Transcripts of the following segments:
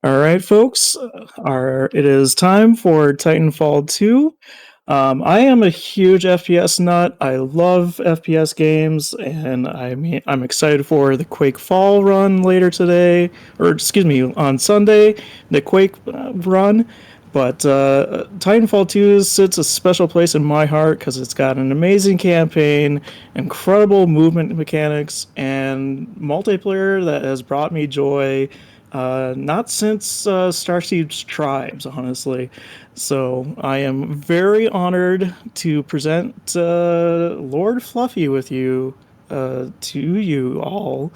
All right, folks. It is time for Titanfall 2. I am a huge FPS nut. I love FPS games, and I'm excited for the Quake Fall run later today, or excuse me, on Sunday, the Quake run. But Titanfall 2 sits a special place in my heart because it's got an amazing campaign, incredible movement mechanics, and multiplayer that has brought me joy not since Starseed's Tribes, honestly. So I am very honored to present Lord Fluffy with you to you all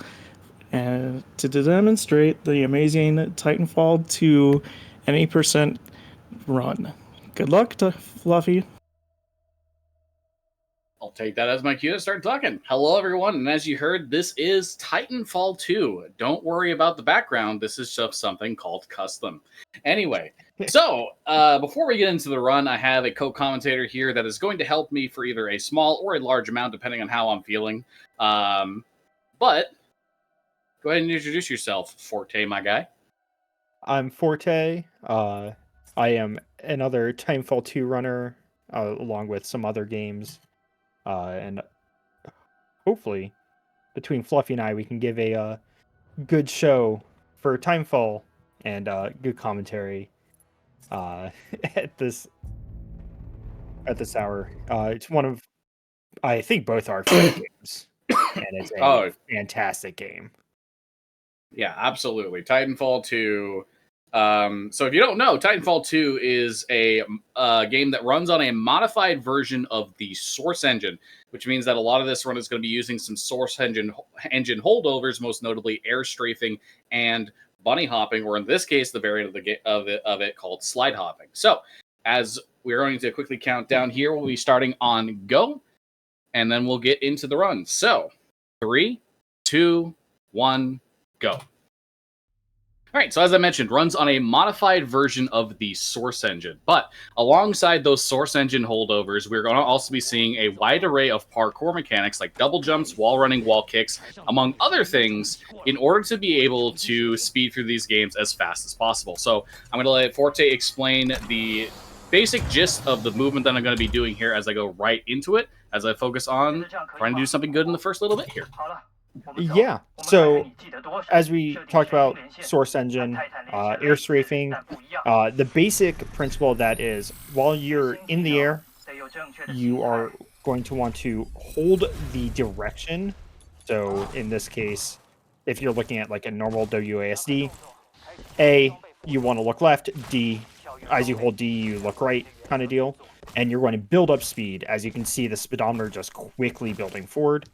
and to demonstrate the amazing Titanfall 2 any percent run. Good luck to Fluffy. I'll take that as my cue to start talking. Hello, everyone, and as you heard, this is Titanfall 2. Don't worry about the background. This is just something called custom. Anyway, so before we get into the run, I have a co-commentator here that is going to help me for either a small or a large amount, depending on how I'm feeling. But go ahead and introduce yourself, Forte, my guy. I'm Forte. I am another Titanfall 2 runner, along with some other games. And hopefully, between Fluffy and I, we can give a good show for Titanfall and good commentary at this hour. It's one of, I think, both our favorite games, and it's a fantastic game. Yeah, absolutely. Titanfall 2. So if you don't know, Titanfall 2 is a game that runs on a modified version of the Source engine, which means that a lot of this run is going to be using some Source engine holdovers, most notably air strafing and bunny hopping, or in this case, the variant of it called slide hopping. So as we're going to quickly count down here, we'll be starting on go, and then we'll get into the run. So 3, 2, 1, go. All right, so as I mentioned, runs on a modified version of the Source engine. But alongside those Source engine holdovers, we're going to also be seeing a wide array of parkour mechanics like double jumps, wall running, wall kicks, among other things, in order to be able to speed through these games as fast as possible. So I'm going to let Forte explain the basic gist of the movement that I'm going to be doing here as I go right into it, as I focus on trying to do something good in the first little bit here. Yeah, so as we talked about Source Engine, air strafing, the basic principle of that is while you're in the air, you are going to want to hold the direction. So in this case, if you're looking at like a normal WASD, A, you want to look left, D, as you hold D, you look right kind of deal. And you're going to build up speed. As you can see, the speedometer just quickly building forward.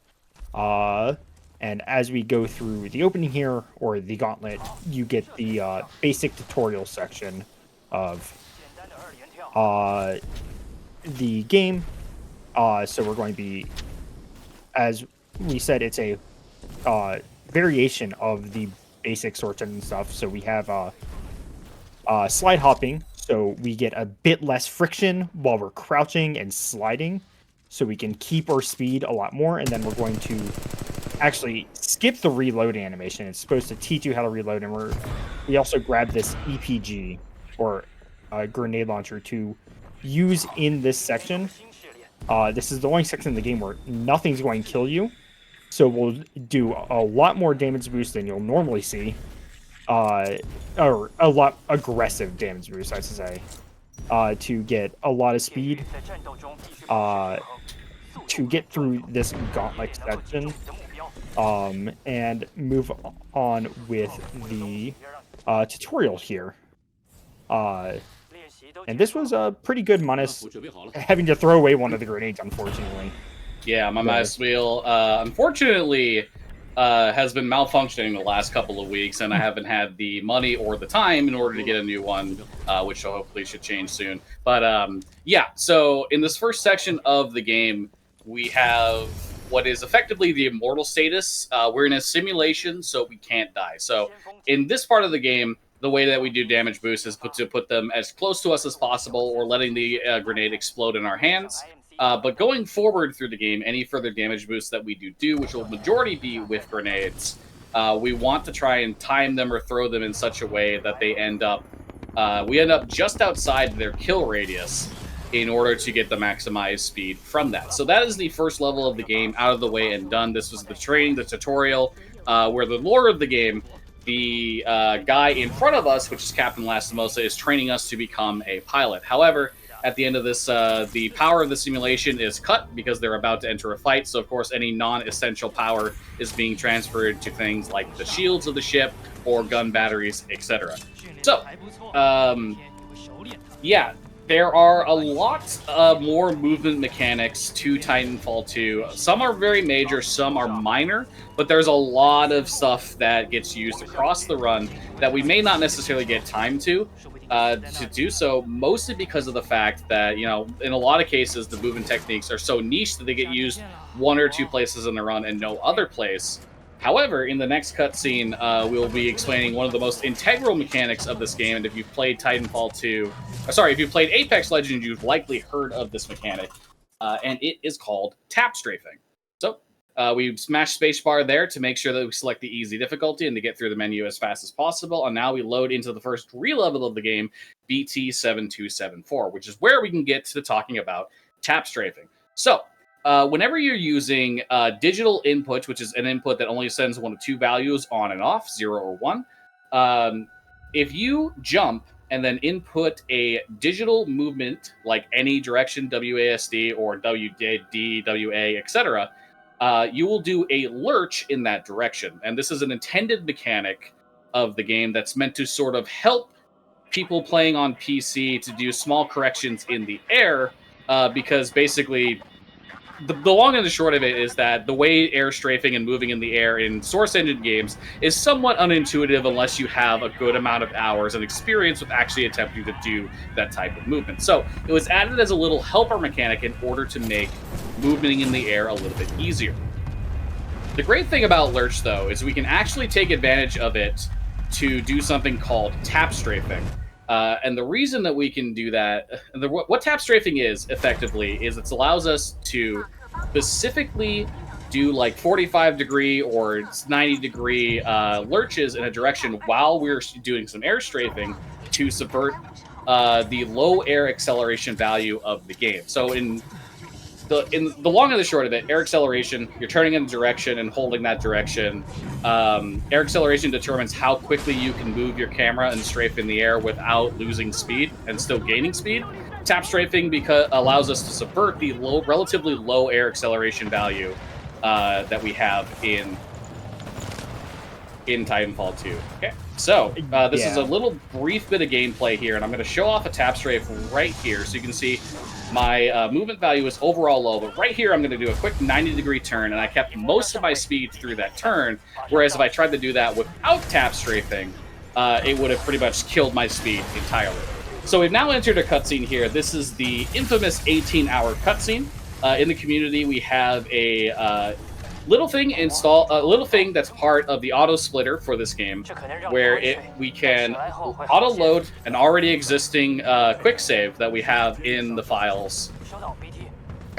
And as we go through the opening here, or the gauntlet, you get the basic tutorial section of the game. So we're going to be, as we said, it's a variation of the basic sorts and stuff. So we have slide hopping, so we get a bit less friction while we're crouching and sliding, so we can keep our speed a lot more. And then we're going to actually skip the reloading animation. It's supposed to teach you how to reload, and we also grab this EPG, or grenade launcher, to use in this section. This is the only section in the game where nothing's going to kill you, so we'll do a lot more damage boost than you'll normally see, or a lot aggressive damage boost, I should say, to get a lot of speed, to get through this gauntlet section. And move on with the tutorial here. And this was pretty good, minus having to throw away one of the grenades, unfortunately. Yeah, my mouse wheel, unfortunately, has been malfunctioning the last couple of weeks, and I haven't had the money or the time in order to get a new one, which hopefully should change soon. But yeah, so in this first section of the game, we have what is effectively the immortal status. We're in a simulation, so we can't die. So in this part of the game, the way that we do damage boosts is to put them as close to us as possible, or letting the grenade explode in our hands. But going forward through the game, any further damage boosts that we do, which will majority be with grenades, we want to try and time them or throw them in such a way that we end up just outside their kill radius in order to get the maximized speed from that. So that is the first level of the game out of the way and done. This was the training, the tutorial, where the lore of the game, the guy in front of us, which is Captain Lastimosa, is training us to become a pilot. However, at the end of this, the power of the simulation is cut because they're about to enter a fight. So, of course, any non-essential power is being transferred to things like the shields of the ship or gun batteries, etc. So, yeah, there are a lot more movement mechanics to Titanfall 2. Some are very major, some are minor, but there's a lot of stuff that gets used across the run that we may not necessarily get time to do so, mostly because of the fact that, you know, in a lot of cases, the movement techniques are so niche that they get used one or two places in the run and no other place. However, in the next cutscene, we'll be explaining one of the most integral mechanics of this game, and if you've played Titanfall 2, if you've played Apex Legends, you've likely heard of this mechanic, and it is called tap strafing. So, we smash spacebar there to make sure that we select the easy difficulty and to get through the menu as fast as possible, and now we load into the first real level of the game, BT7274, which is where we can get to talking about tap strafing. So, whenever you're using digital input, which is an input that only sends one of two values on and off, 0 or 1, if you jump and then input a digital movement like any direction, WASD or WD, WA, etc., you will do a lurch in that direction. And this is an intended mechanic of the game that's meant to sort of help people playing on PC to do small corrections in the air, because basically the long and the short of it is that the way air strafing and moving in the air in Source Engine games is somewhat unintuitive unless you have a good amount of hours and experience with actually attempting to do that type of movement. So it was added as a little helper mechanic in order to make moving in the air a little bit easier. The great thing about Lurch, though, is we can actually take advantage of it to do something called tap strafing. And the reason that we can do that, what tap strafing is, effectively, is it allows us to specifically do like 45-degree or 90-degree lurches in a direction while we're doing some air strafing to subvert the low air acceleration value of the game. So in the long and the short of it, air acceleration, you're turning in a direction and holding that direction. Air acceleration determines how quickly you can move your camera and strafe in the air without losing speed and still gaining speed. Tap strafing allows us to subvert the relatively low air acceleration value that we have in Titanfall 2. Okay, so this is a little brief bit of gameplay here, and I'm going to show off a tap strafe right here so you can see my movement value is overall low, but right here I'm going to do a quick 90-degree turn, and I kept most of my speed through that turn, whereas if I tried to do that without tap strafing, it would have pretty much killed my speed entirely. So we've now entered a cutscene here. This is the infamous 18-hour cutscene. In the community, we have a little thing that's part of the auto splitter for this game, where we can auto load an already existing quick save that we have in the files.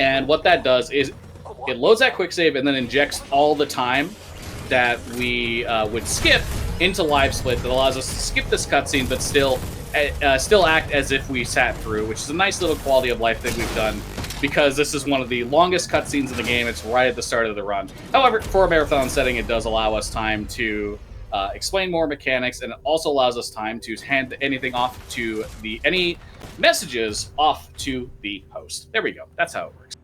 And what that does is it loads that quick save and then injects all the time that we would skip into live split that allows us to skip this cutscene but still act as if we sat through, which is a nice little quality of life thing we've done, because this is one of the longest cutscenes in the game. It's right at the start of the run. However, for a marathon setting, it does allow us time to explain more mechanics, and it also allows us time to hand anything off to any messages off to the host. There we go. That's how it works.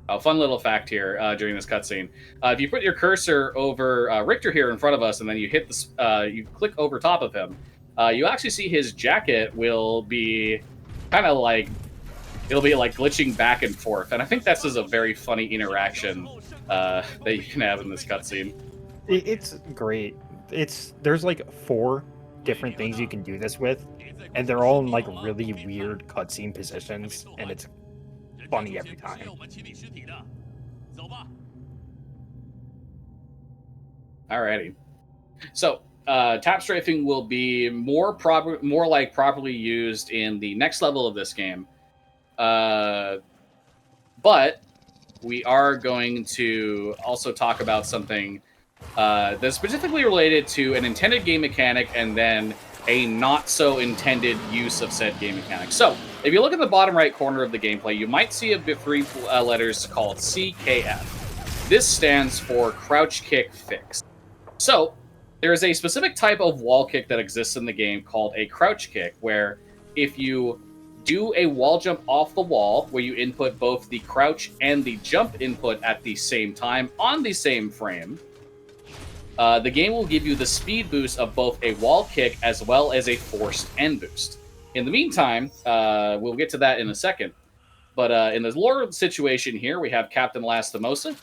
A fun little fact here during this cutscene. If you put your cursor over Richter here in front of us, and then you hit this, you click over top of him, you actually see his jacket will be kind of like, it'll be like glitching back and forth. And I think that's just a very funny interaction that you can have in this cutscene. It's great. There's like 4 different things you can do this with, and they're all in like really weird cutscene positions, and it's funny every time. Alrighty. So, tap strafing will be more like properly used in the next level of this game. But we are going to also talk about something that's specifically related to an intended game mechanic and then a not so intended use of said game mechanic. So, if you look at the bottom right corner of the gameplay, you might see a bit three letters called CKF. This stands for Crouch Kick Fix. So, there is a specific type of wall kick that exists in the game called a crouch kick, where if you do a wall jump off the wall, where you input both the crouch and the jump input at the same time on the same frame, the game will give you the speed boost of both a wall kick as well as a forced end boost. In the meantime, we'll get to that in a second. But in the lore situation here, we have Captain Lastimosa.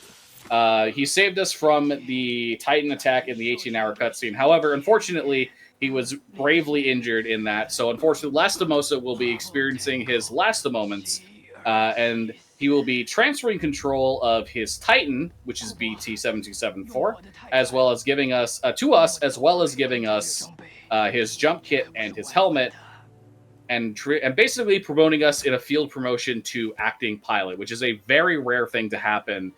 He saved us from the Titan attack in the 18-hour cutscene. However, unfortunately, he was bravely injured in that. So, unfortunately, Lastimosa will be experiencing his last moments, and he will be transferring control of his Titan, which is BT-7274, as well as giving us as well as giving us his jump kit and his helmet, and basically promoting us in a field promotion to acting pilot, which is a very rare thing to happen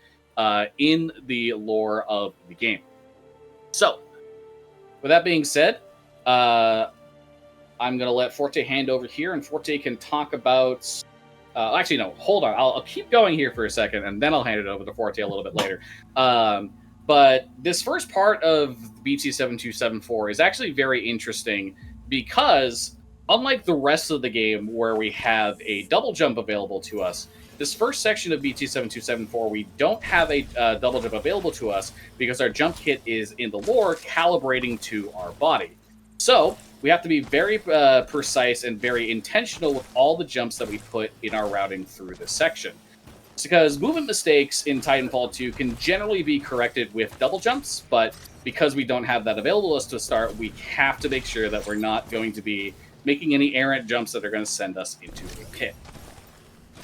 in the lore of the game. So, with that being said, I'm going to let Forte hand over here, and Forte can talk about... actually, no, hold on. I'll keep going here for a second, and then I'll hand it over to Forte a little bit later. But this first part of BT-7274 is actually very interesting because, unlike the rest of the game where we have a double jump available to us, this first section of BT-7274, we don't have a double jump available to us because our jump kit is, in the lore, calibrating to our body. So, we have to be very precise and very intentional with all the jumps that we put in our routing through this section. It's because movement mistakes in Titanfall 2 can generally be corrected with double jumps, but because we don't have that available to us to start, we have to make sure that we're not going to be making any errant jumps that are going to send us into a pit.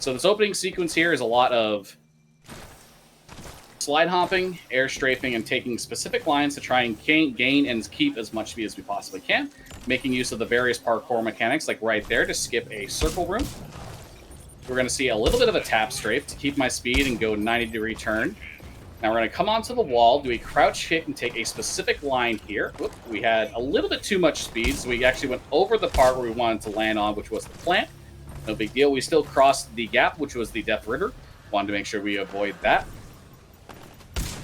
So this opening sequence here is a lot of slide hopping, air strafing, and taking specific lines to try and gain and keep as much speed as we possibly can, making use of the various parkour mechanics, like right there, to skip a circle room. We're going to see a little bit of a tap strafe to keep my speed and go 90-degree turn. Now we're going to come onto the wall, do a crouch kick, and take a specific line here. Whoop, we had a little bit too much speed, so we actually went over the part where we wanted to land on, which was the plant. No big deal. We still crossed the gap, which was the Death River. Wanted to make sure we avoid that.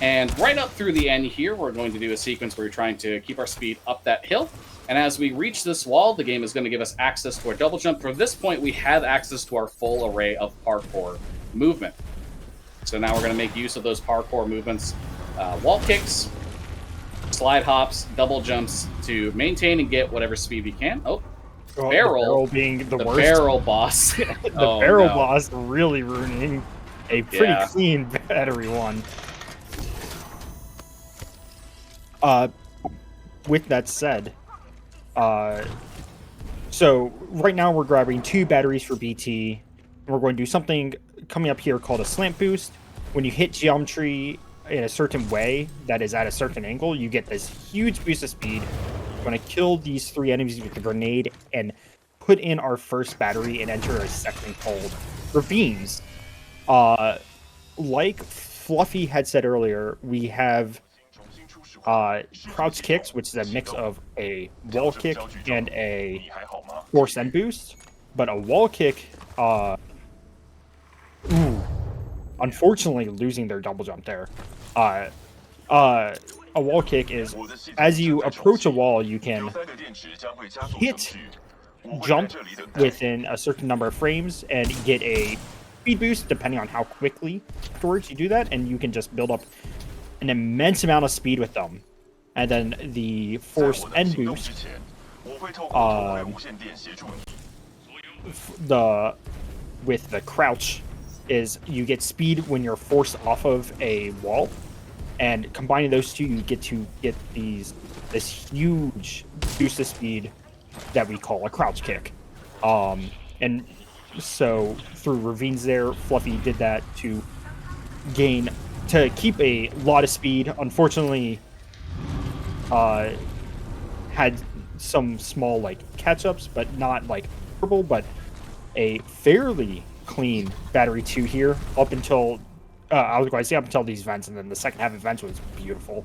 And right up through the end here, we're going to do a sequence where we're trying to keep our speed up that hill. And as we reach this wall, the game is going to give us access to our double jump. From this point, we have access to our full array of parkour movement. So now we're going to make use of those parkour movements. Wall kicks, slide hops, double jumps to maintain and get whatever speed we can. Barrel being the worst. Barrel boss. Barrel boss really ruining a pretty clean battery one. With that said, so right now we're grabbing 2 batteries for BT. We're going to do something coming up here called a slant boost. When you hit geometry in a certain way that is at a certain angle, you get this huge boost of speed. We're going to kill these 3 enemies with the grenade and put in our first battery and enter a section called Ravines. Like Fluffy had said earlier, we have crouch kicks, which is a mix of a wall kick and a force end boost. But a wall kick, unfortunately losing their double jump there. A wall kick is, as you approach a wall, you can jump within a certain number of frames and get a speed boost depending on how quickly afterwards you do that, and you can just build up an immense amount of speed with them. And then the force end boost, with the crouch, is you get speed when you're forced off of a wall, and combining those two, you get to get this huge boost of speed that we call a crouch kick. And so through Ravines there, Fluffy did that to keep a lot of speed. Unfortunately, had some small catch-ups, but not horrible, but a fairly clean battery 2 here up until I was going to say up until these vents, and then the second half of vents was beautiful.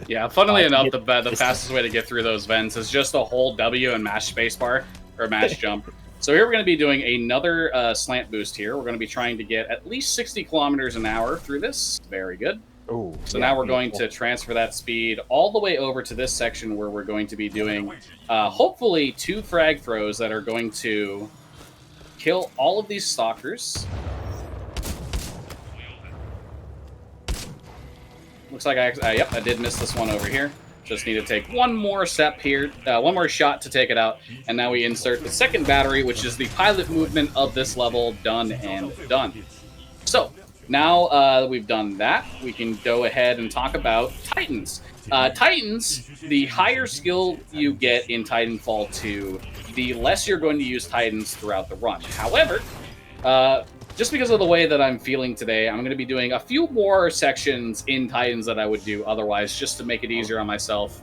Yeah, funnily enough, the this- fastest way to get through those vents is just a hold W and mash spacebar, or mash jump. So here we're going to be doing another slant boost here. We're going to be trying to get at least 60 kilometers an hour through this. Very good. Oh, So yeah, now we're going beautiful. to transfer that speed all the way over to this section where we're going to be doing, hopefully, 2 frag throws that are going to kill all of these stalkers. Looks like yep, I did miss this one over here. Just need to take one more step here, one more shot to take it out. And now we insert the second battery, which is the pilot movement of this level, done and done. So now we've done that, we can go ahead and talk about Titans. Titans, the higher skill you get in Titanfall 2, the less you're going to use Titans throughout the run. However, just because of the way that I'm feeling today, I'm going to be doing a few more sections in Titans that I would do otherwise, just to make it easier on myself.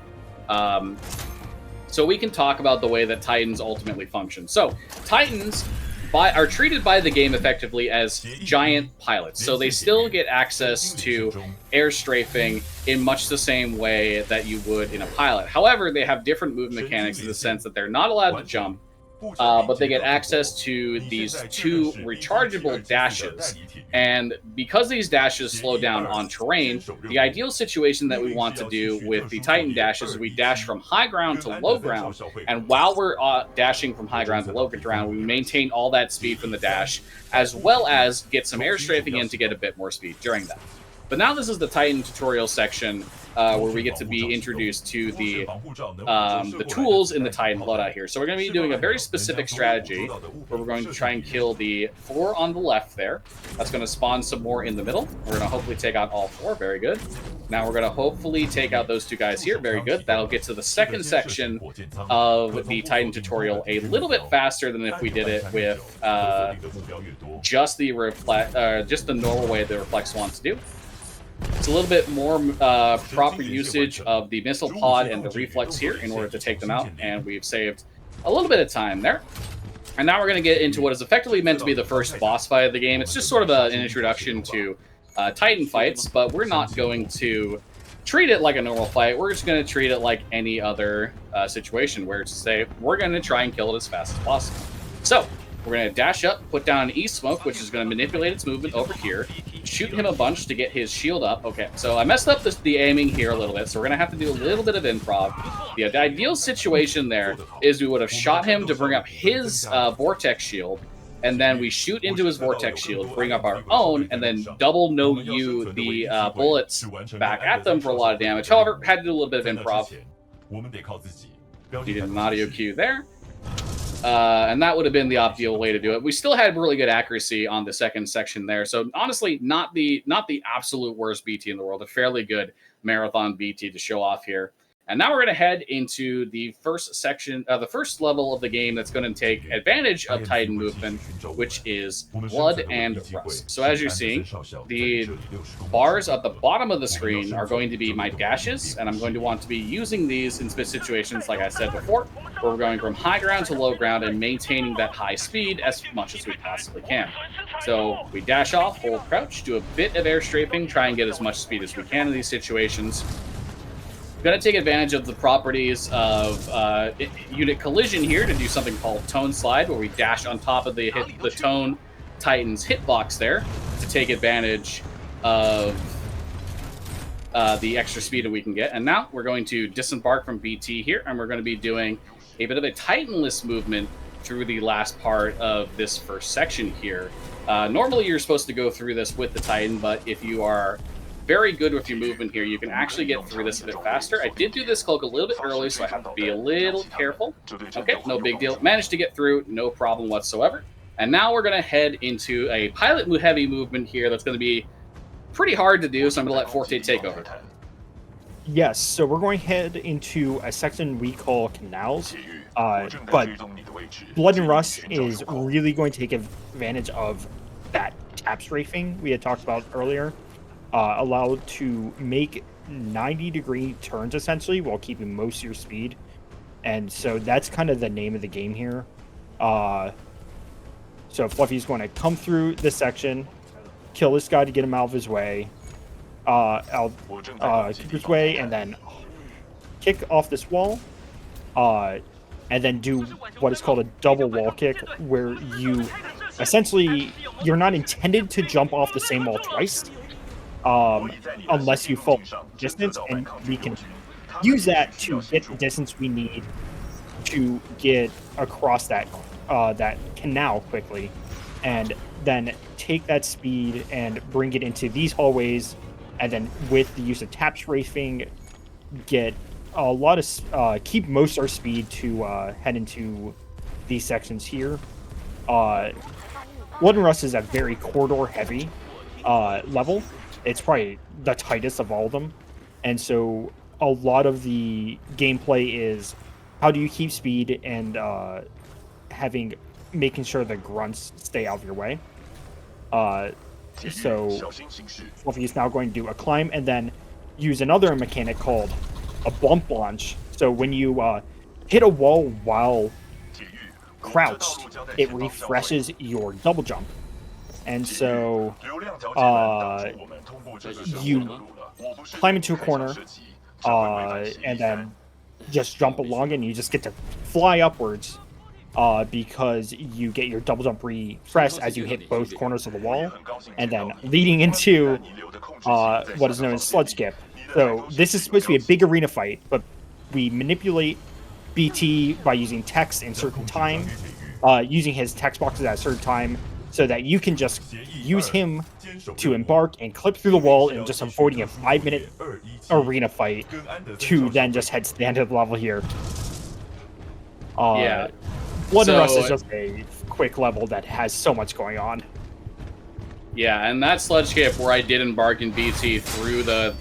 So we can talk about the way that Titans ultimately function. So Titans are treated by the game effectively as giant pilots. So they still get access to air strafing in much the same way that you would in a pilot. However, they have different movement mechanics in the sense that they're not allowed to jump, but they get access to these 2 rechargeable dashes. And because these dashes slow down on terrain, the ideal situation that we want to do with the Titan dashes is we dash from high ground to low ground. And while we're dashing from high ground to low ground, we maintain all that speed from the dash, as well as get some air strafing in to get a bit more speed during that. But now this is the Titan tutorial section where we get to be introduced to the tools in the Titan loadout here. So we're going to be doing a very specific strategy where we're going to try and kill the 4 on the left there. That's going to spawn some more in the middle. We're going to hopefully take out all 4. Very good. Now we're going to hopefully take out those 2 guys here. Very good. That'll get to the second section of the Titan tutorial a little bit faster than if we did it with just the normal way the Reflex wants to do. It's a little bit more proper usage of the missile pod and the reflex here in order to take them out, and we've saved a little bit of time there. And now we're going to get into what is effectively meant to be the first boss fight of the game. It's just sort of an introduction to Titan fights, but we're not going to treat it like a normal fight. We're just going to treat it like any other situation, where it's to say we're going to try and kill it as fast as possible. So we're going to dash up, put down an E-Smoke, which is going to manipulate its movement over here, shoot him a bunch to get his shield up. Okay, so I messed up the aiming here a little bit, so we're going to have to do a little bit of improv. The ideal situation there is we would have shot him to bring up his Vortex shield, and then we shoot into his Vortex shield, bring up our own, and then double no-you the bullets back at them for a lot of damage. However, had to do a little bit of improv. Needed an audio cue there. And that would have been the optimal way to do it. We still had really good accuracy on the second section there. So honestly, not the absolute worst BT in the world. A fairly good marathon BT to show off here. And now we're going to head into the first section, the first level of the game that's going to take advantage of Titan movement, which is Blood and Rust. So as you're seeing, the bars at the bottom of the screen are going to be my dashes, and I'm going to want to be using these in situations, like I said before, where we're going from high ground to low ground and maintaining that high speed as much as we possibly can. So we dash off, hold crouch, do a bit of air strafing, try and get as much speed as we can in these situations. Going to take advantage of the properties of unit collision here to do something called Tone Slide, where we dash on top of the Tone Titan's hitbox there to take advantage of the extra speed that we can get. And now we're going to disembark from BT here, and we're going to be doing a bit of a Titanless movement through the last part of this first section here. Normally you're supposed to go through this with the Titan, but if you are very good with your movement here, you can actually get through this a bit faster. I did do this cloak a little bit early, so I have to be a little careful. Okay, no big deal. Managed to get through, no problem whatsoever. And now we're going to head into a pilot heavy movement here that's going to be pretty hard to do, so I'm going to let Forte take over. Yes, so we're going to head into a section we call Canals, but Blood and Rust is really going to take advantage of that tap strafing we had talked about earlier. Allowed to make 90-degree turns essentially while keeping most of your speed, and so that's kind of the name of the game here. So Fluffy's going to come through this section, kill this guy to get him out of his way, keep his way, and then kick off this wall, and then do what is called a double wall kick, where you essentially, you're not intended to jump off the same wall twice, unless you fall distance, and we can use that to get the distance we need to get across that that canal quickly, and then take that speed and bring it into these hallways, and then with the use of tap strafing, get a lot of keep most of our speed to head into these sections here. Blood and Rust is a very corridor heavy level. It's probably the tightest of all of them, and so a lot of the gameplay is how do you keep speed and making sure the grunts stay out of your way. So Fluffy is now going to do a climb and then use another mechanic called a bump launch. So when you hit a wall while crouched, it refreshes your double jump. And so you climb into a corner and then just jump along, and you just get to fly upwards because you get your double jump refreshed as you hit both corners of the wall, and then leading into what is known as sludge skip. So this is supposed to be a big arena fight, but we manipulate BT by using text in certain time, using his text boxes at a certain time, so that you can just use him to embark and clip through the wall and just avoiding a 5-minute arena fight to then just head to the end of the level here. Yeah. Blood and Rust is just a quick level that has so much going on. Yeah, and that sludge skip where I did embark in BT through the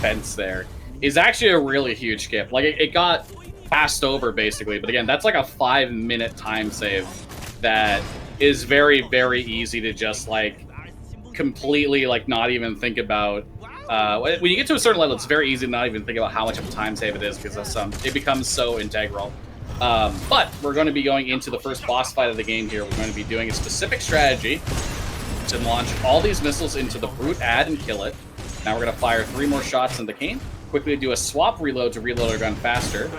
fence there is actually a really huge skip. Like, it got passed over, basically. But again, that's like a 5-minute time save that is very, very easy to just, like, completely, like, not even think about. When you get to a certain level, it's very easy to not even think about how much of a time save it is, because it becomes so integral. But we're going to be going into the first boss fight of the game here. We're going to be doing a specific strategy to launch all these missiles into the brute ad and kill it. Now we're going to fire 3 more shots into Kane. Quickly do a swap reload to reload our gun faster.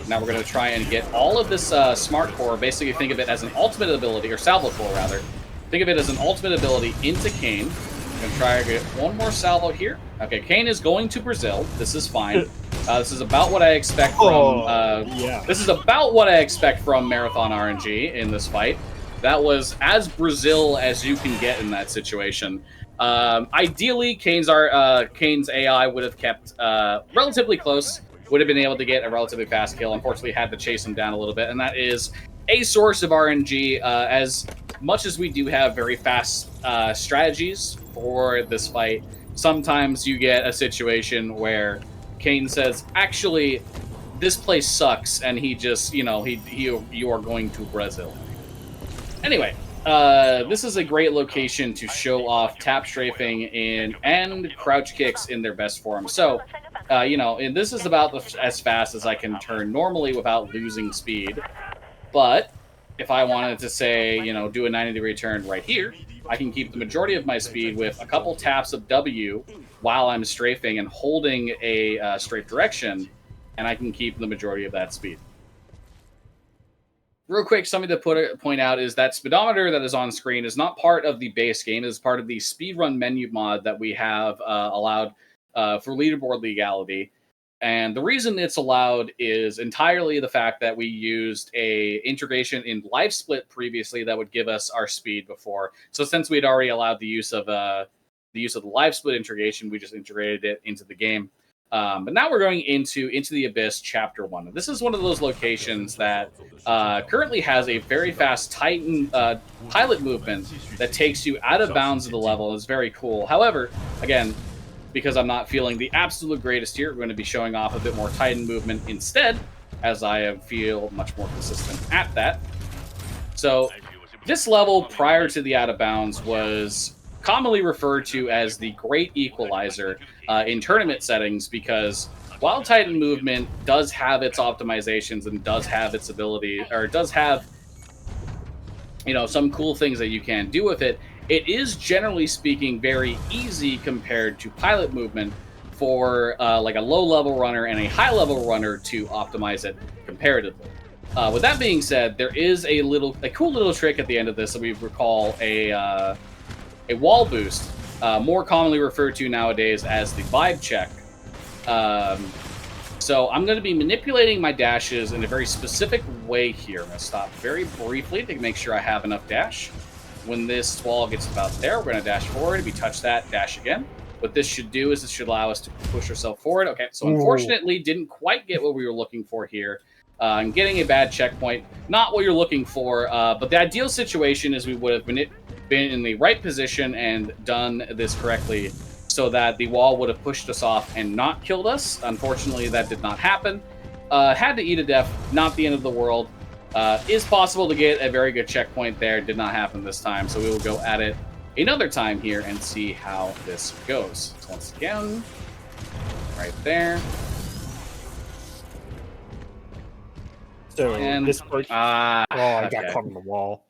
Now we're going to try and get all of this smart core. Basically think of it as an ultimate ability, or salvo core rather. Think of it as an ultimate ability into Kane. I'm going to try and get 1 more salvo here. Okay, Kane is going to Brazil. This is fine. This is about what I expect from This is about what I expect from Marathon RNG in this fight. That was as Brazil as you can get in that situation. Ideally, Kane's AI would have kept relatively close, would have been able to get a relatively fast kill. Unfortunately, had to chase him down a little bit, and that is a source of RNG. As much as we do have very fast strategies for this fight, sometimes you get a situation where Kane says, actually, this place sucks, and he just, you are going to Brazil. Anyway, this is a great location to show off tap strafing and crouch kicks in their best form. So, and this is about as fast as I can turn normally without losing speed. But if I wanted to say, do a 90-degree turn right here, I can keep the majority of my speed with a couple taps of W while I'm strafing and holding a strafe direction, and I can keep the majority of that speed. Real quick, something to point out is that speedometer that is on screen is not part of the base game. It is part of the speedrun menu mod that we have allowed for leaderboard legality. And the reason it's allowed is entirely the fact that we used a integration in LiveSplit previously that would give us our speed before. So since we'd already allowed the use of the LiveSplit integration, we just integrated it into the game. But now we're going into the Abyss Chapter 1. This is one of those locations that currently has a very fast Titan pilot movement that takes you out of bounds of the level. It's very cool. However, again, because I'm not feeling the absolute greatest here, we're going to be showing off a bit more Titan movement instead, as I feel much more consistent at that. So this level prior to the out of bounds was commonly referred to as the Great Equalizer in tournament settings, because while Titan movement does have its optimizations and does have its ability, or does have some cool things that you can do with it, it is generally speaking very easy compared to pilot movement for like a low-level runner and a high-level runner to optimize it comparatively. With that being said, there is a cool little trick at the end of this that we recall a wall boost, more commonly referred to nowadays as the vibe check. So I'm going to be manipulating my dashes in a very specific way here. I'm going to stop very briefly to make sure I have enough dash. When this wall gets about there, we're going to dash forward. If we touch that, dash again. What this should do is it should allow us to push ourselves forward. Okay, so unfortunately, didn't quite get what we were looking for here. And getting a bad checkpoint, not what you're looking for, but the ideal situation is we would have been in the right position and done this correctly so that the wall would have pushed us off and not killed us. Unfortunately, that did not happen. Had to eat a death, not the end of the world. Is possible to get a very good checkpoint there. Did not happen this time, so we will go at it another time here and see how this goes. So once again, right there. So And this part, I got caught on the wall.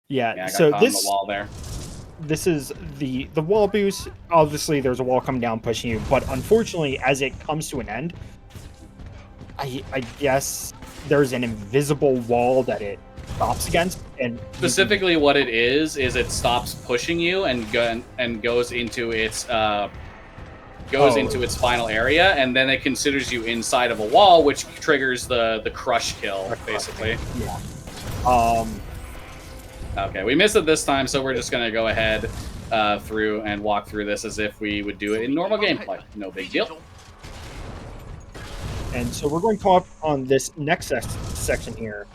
Yeah, I got so caught this on the wall there. This is the wall boost. Obviously, there's a wall coming down pushing you, but unfortunately, as it comes to an end, I guess there's an invisible wall that it stops against, and Specifically, what it is it stops pushing you and goes into its into its final area, and then it considers you inside of a wall, which triggers the crush kill, basically. Yeah. Okay, we missed it this time, so we're just gonna go ahead through and walk through this as if we would do it in normal gameplay. No big deal. And so we're going to talk on this next section here,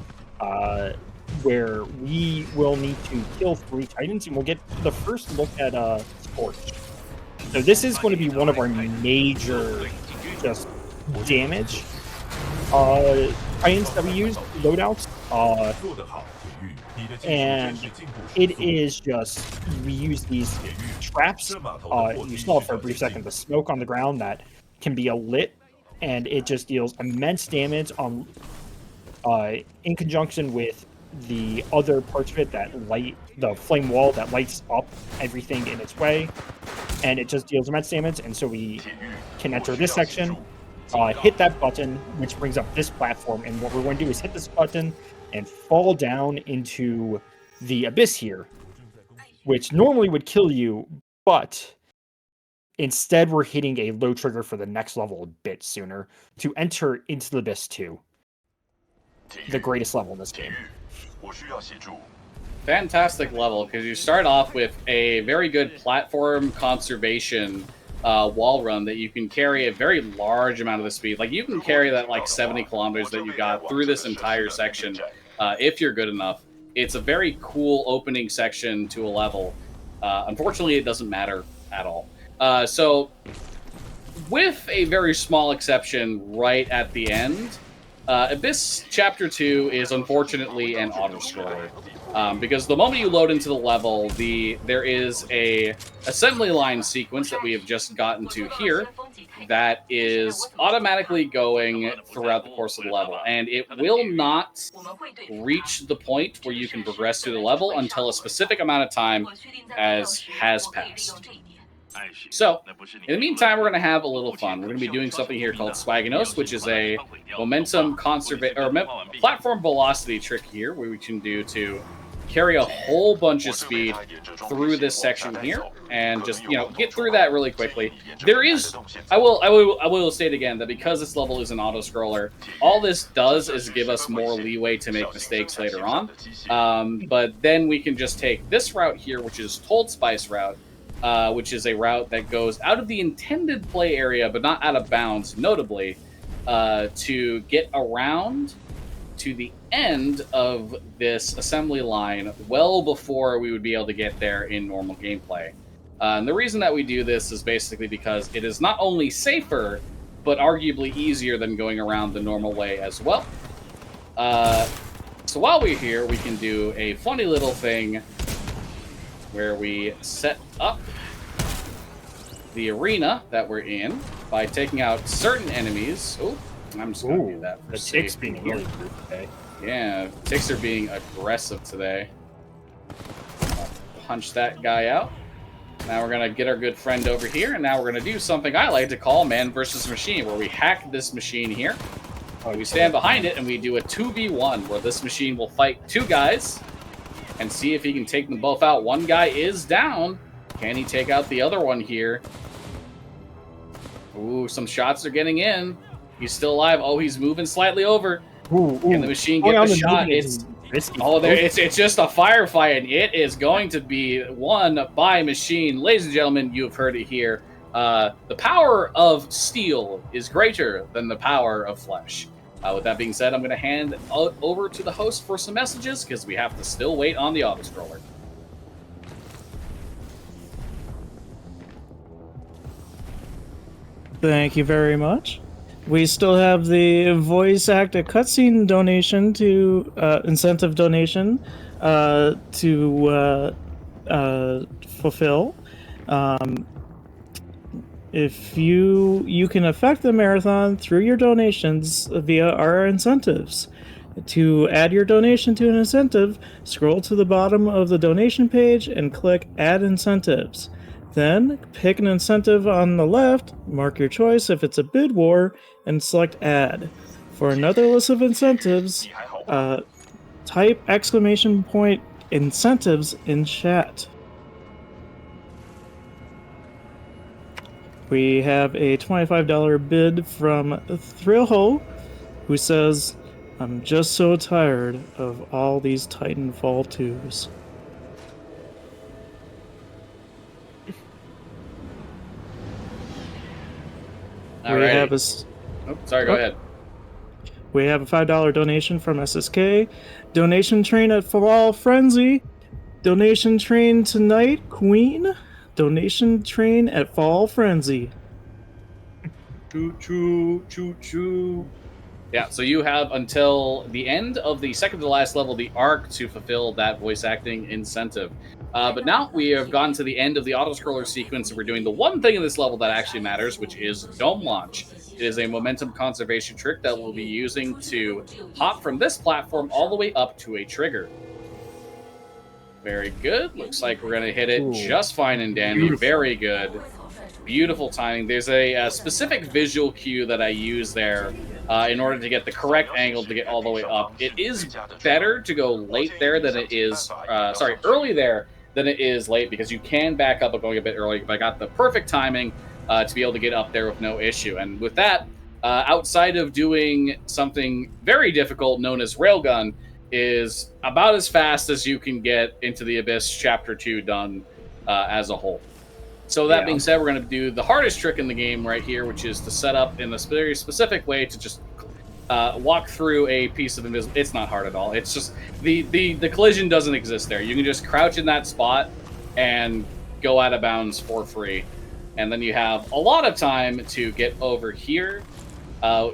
where we will need to kill 3 Titans, and we'll get the first look at Scorch. So this is going to be one of our major just damage Titans that we use, loadouts. And it is just, we use these traps. You saw for a brief second the smoke on the ground that can be lit, and it just deals immense damage on in conjunction with the other parts of it that light the flame wall that lights up everything in its way, and it just deals immense damage. And so we can enter this section, hit that button, which brings up this platform, and what we're going to do is hit this button and fall down into the abyss here, which normally would kill you, but instead we're hitting a low trigger for the next level a bit sooner to enter into the abyss 2, the greatest level in this game. Fantastic level, because you start off with a very good platform conservation wall run that you can carry a very large amount of the speed. Like, you can carry that like 70 kilometers that you got through this entire section if you're good enough. It's a very cool opening section to a level. Unfortunately, it doesn't matter at all. So, with a very small exception right at the end, Abyss Chapter 2 is unfortunately an auto-scroller. Because the moment you load into the level, there is a assembly line sequence that we have just gotten to here that is automatically going throughout the course of the level. And it will not reach the point where you can progress through the level until a specific amount of time has passed. So, in the meantime, we're going to have a little fun. We're going to be doing something here called Swaginos, which is a momentum platform velocity trick here, where we can do to carry a whole bunch of speed through this section here, and just, you know, get through that really quickly. There is, I will state again that because this level is an auto scroller, all this does is give us more leeway to make mistakes later on. But then we can just take this route here, which is Told Spice route, which is a route that goes out of the intended play area, but not out of bounds, notably, to get around to the end of this assembly line well before we would be able to get there in normal gameplay. And the reason that we do this is basically because it is not only safer, but arguably easier than going around the normal way as well. So while we're here, we can do a funny little thing where we set up the arena that we're in by taking out certain enemies. Oh, I'm just going to do that for the ticks being really rude today. Yeah, ticks are being aggressive today. punch that guy out. Now we're going to get our good friend over here, and now we're going to do something I like to call man versus machine, where we hack this machine here. We stand behind it, and we do a 2v1, where this machine will fight two guys and see if he can take them both out. One guy is down. Can he take out the other one here? Ooh, some shots are getting in. He's still alive. Oh, he's moving slightly over. Can the machine get the shot? It's just a firefight, and it is going to be won by machine. Ladies and gentlemen, you have heard it here. The power of steel is greater than the power of flesh. With that being said, I'm going to hand over to the host for some messages, because we have to still wait on the auto-scroller. Thank you very much. We still have the voice actor cutscene donation to incentive donation to fulfill. If you can affect the marathon through your donations via our incentives. To add your donation to an incentive, scroll to the bottom of the donation page and click Add Incentives. Then, pick an incentive on the left, mark your choice if it's a bid war, and select Add. For another list of incentives, type !incentives in chat. We have a $25 bid from Thrillho, who says, "I'm just so tired of all these Titanfall 2s." All right. Sorry, go ahead. We have a $5 donation from SSK. Donation train at Fall Frenzy. Donation train tonight, Queen. Donation train at Fall Frenzy. Choo choo, choo choo. Yeah, so you have until the end of the second to last level, the arc, to fulfill that voice acting incentive. But now we have gone to the end of the auto-scroller sequence, and we're doing the one thing in this level that actually matters, which is Dome Launch. It is a momentum conservation trick that we'll be using to hop from this platform all the way up to a trigger. Very good. Looks like we're going to hit it just fine and dandy. Beautiful. Very good. Beautiful timing. There's a specific visual cue that I use there in order to get the correct angle to get all the way up. It is better to go late there than it is, early there than it is late, because you can back up going a bit early, but I got the perfect timing to be able to get up there with no issue. And with that, outside of doing something very difficult known as Railgun, is about as fast as you can get Into the Abyss Chapter 2 done as a whole. So that being said, we're going to do the hardest trick in the game right here, which is to set up in a very specific way to just walk through a piece of invisible. It's not hard at all. It's just the collision doesn't exist there. You can just crouch in that spot and go out of bounds for free. And then you have a lot of time to get over here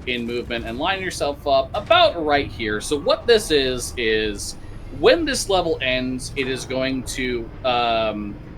in movement and line yourself up about right here. So what this is when this level ends, it is going to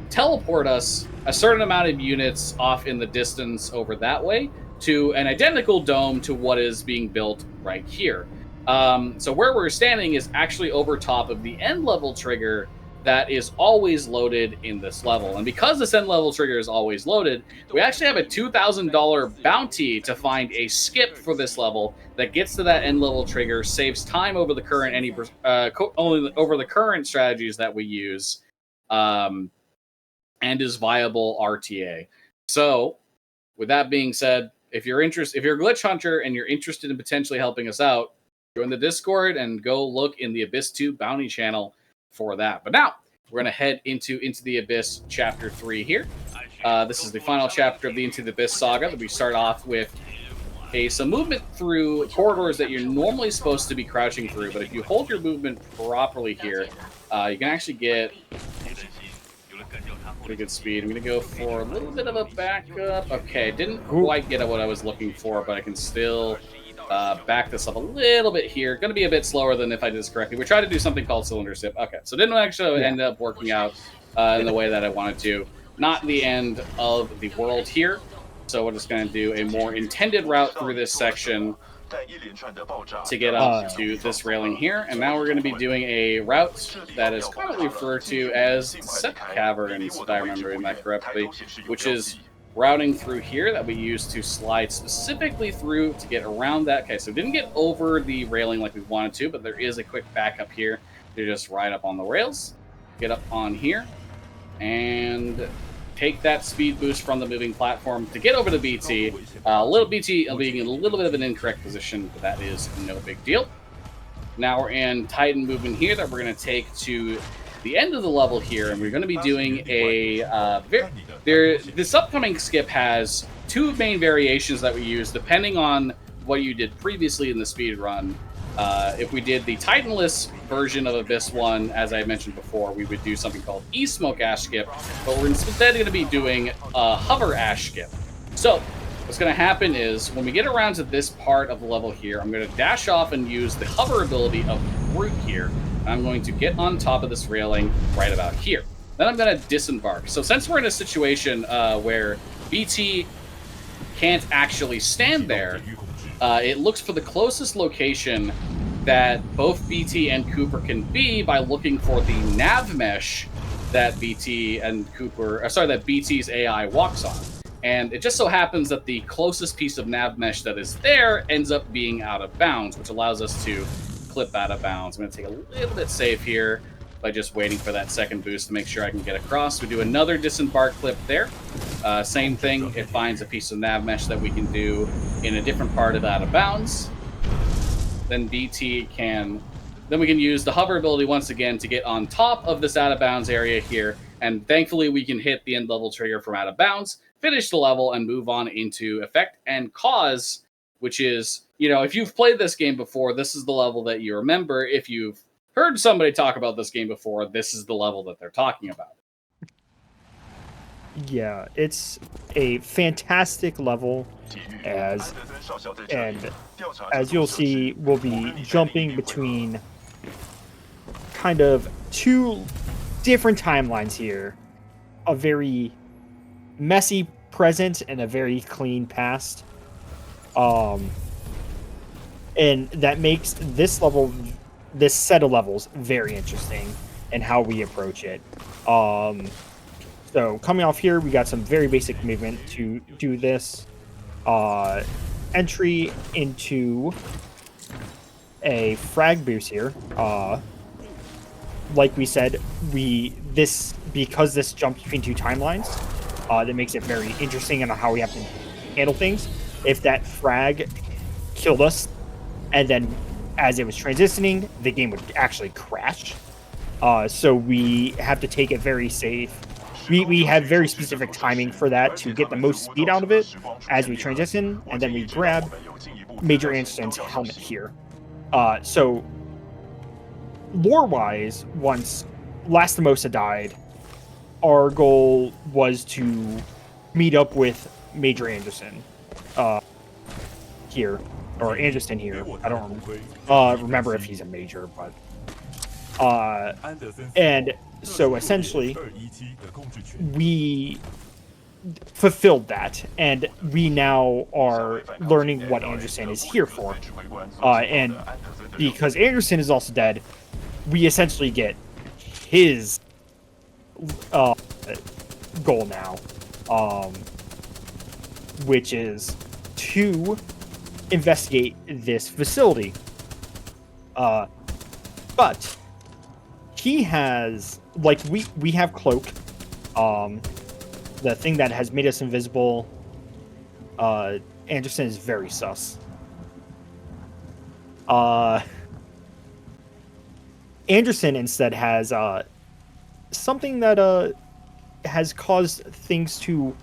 teleport us a certain amount of units off in the distance over that way to an identical dome to what is being built right here. So where we're standing is actually over top of the end level trigger that is always loaded in this level. And because this end level trigger is always loaded, we actually have a $2,000 bounty to find a skip for this level that gets to that end level trigger, saves time over the current only over the current strategies that we use, and is viable RTA. So, with that being said, if you're a glitch hunter and you're interested in potentially helping us out, join the Discord and go look in the Abyss 2 bounty channel for that. But now we're going to head into the Abyss Chapter 3 here. This is the final chapter of the Into the Abyss saga. We start off with some movement through corridors that you're normally supposed to be crouching through, but if you hold your movement properly here, you can actually get pretty good speed. I'm going to go for a little bit of a backup. Okay, didn't quite get at what I was looking for, but I can still back this up a little bit here. Going to be a bit slower than if I did this correctly. We tried to do something called cylinder sip. Okay, so didn't actually end up working out in the way that I wanted to. Not the end of the world here. So we're just going to do a more intended route through this section to get up to this railing here. And now we're going to be doing a route that is commonly referred to as Set Caverns, if I remember that correctly, which is routing through here that we use to slide specifically through to get around that. Okay, so we didn't get over the railing like we wanted to, but there is a quick backup here to just ride up on the rails, get up on here, and take that speed boost from the moving platform to get over to BT. Little BT being in a little bit of an incorrect position, but that is no big deal. Now we're in Titan movement here that we're going to take to the end of the level here, and we're going to be doing a this upcoming skip has two main variations that we use depending on what you did previously in the speed run. If we did the Titanless version of Abyss 1, as I mentioned before, we would do something called E-Smoke Ash Skip, but we're instead going to be doing a Hover Ash Skip. So what's going to happen is when we get around to this part of the level here, I'm going to dash off and use the hover ability of Brute here. I'm going to get on top of this railing right about here. Then I'm going to disembark. So since we're in a situation where BT can't actually stand there, it looks for the closest location that both BT and Cooper can be by looking for the nav mesh that that BT's AI walks on. And it just so happens that the closest piece of nav mesh that is there ends up being out of bounds, which allows us to clip out of bounds. I'm going to take a little bit safe here by just waiting for that second boost to make sure I can get across. We do another disembark clip there. Same thing, it finds a piece of nav mesh that we can do in a different part of out of bounds. Then we can use the hover ability once again to get on top of this out of bounds area here. And thankfully we can hit the end level trigger from out of bounds, finish the level, and move on into Effect and Cause, which is, you know, if you've played this game before, this is the level that you remember. If you've heard somebody talk about this game before, this is the level that they're talking about. Yeah, it's a fantastic level, and as you'll see, we'll be jumping between kind of two different timelines here. A very messy present and a very clean past. And that makes this set of levels very interesting and how we approach it. So coming off here, we got some very basic movement to do this. Entry into a frag boost here. Like we said, because this jumps between two timelines, that makes it very interesting on how we have to handle things. If that frag killed us, and then as it was transitioning, the game would actually crash. So we have to take it very safe. We have very specific timing for that to get the most speed out of it as we transition, and then we grab Major Anderson's helmet here. So lore-wise, once Lastimosa died, our goal was to meet up with Major Anderson here. Or Anderson here. I don't remember if he's a major, but and so essentially we fulfilled that, and we now are learning what Anderson is here for. And because Anderson is also dead, we essentially get his goal now, which is to investigate this facility. But he has, like, we have Cloak, the thing that has made us invisible. Anderson is very sus. Anderson instead has something that has caused things to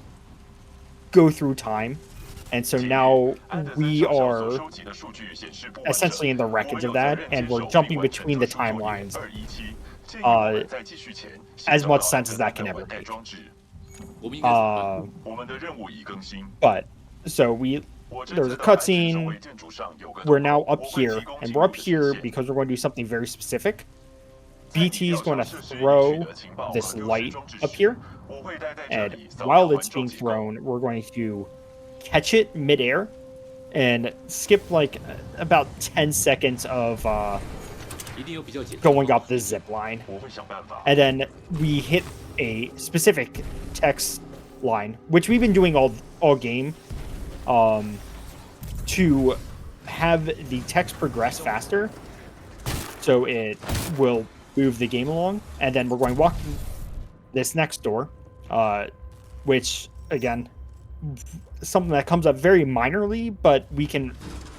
go through time. And so now we are essentially in the wreckage of that, and we're jumping between the timelines as much sense as that can ever make. But, so there's a cutscene, we're now up here, and we're up here because we're going to do something very specific. BT is going to throw this light up here, and while it's being thrown, we're going to catch it midair and skip like about 10 seconds of going up the zip line, and then we hit a specific text line, which we've been doing all game, to have the text progress faster, so it will move the game along. And then we're going to walk this next door, which again, something that comes up very minorly, but we can,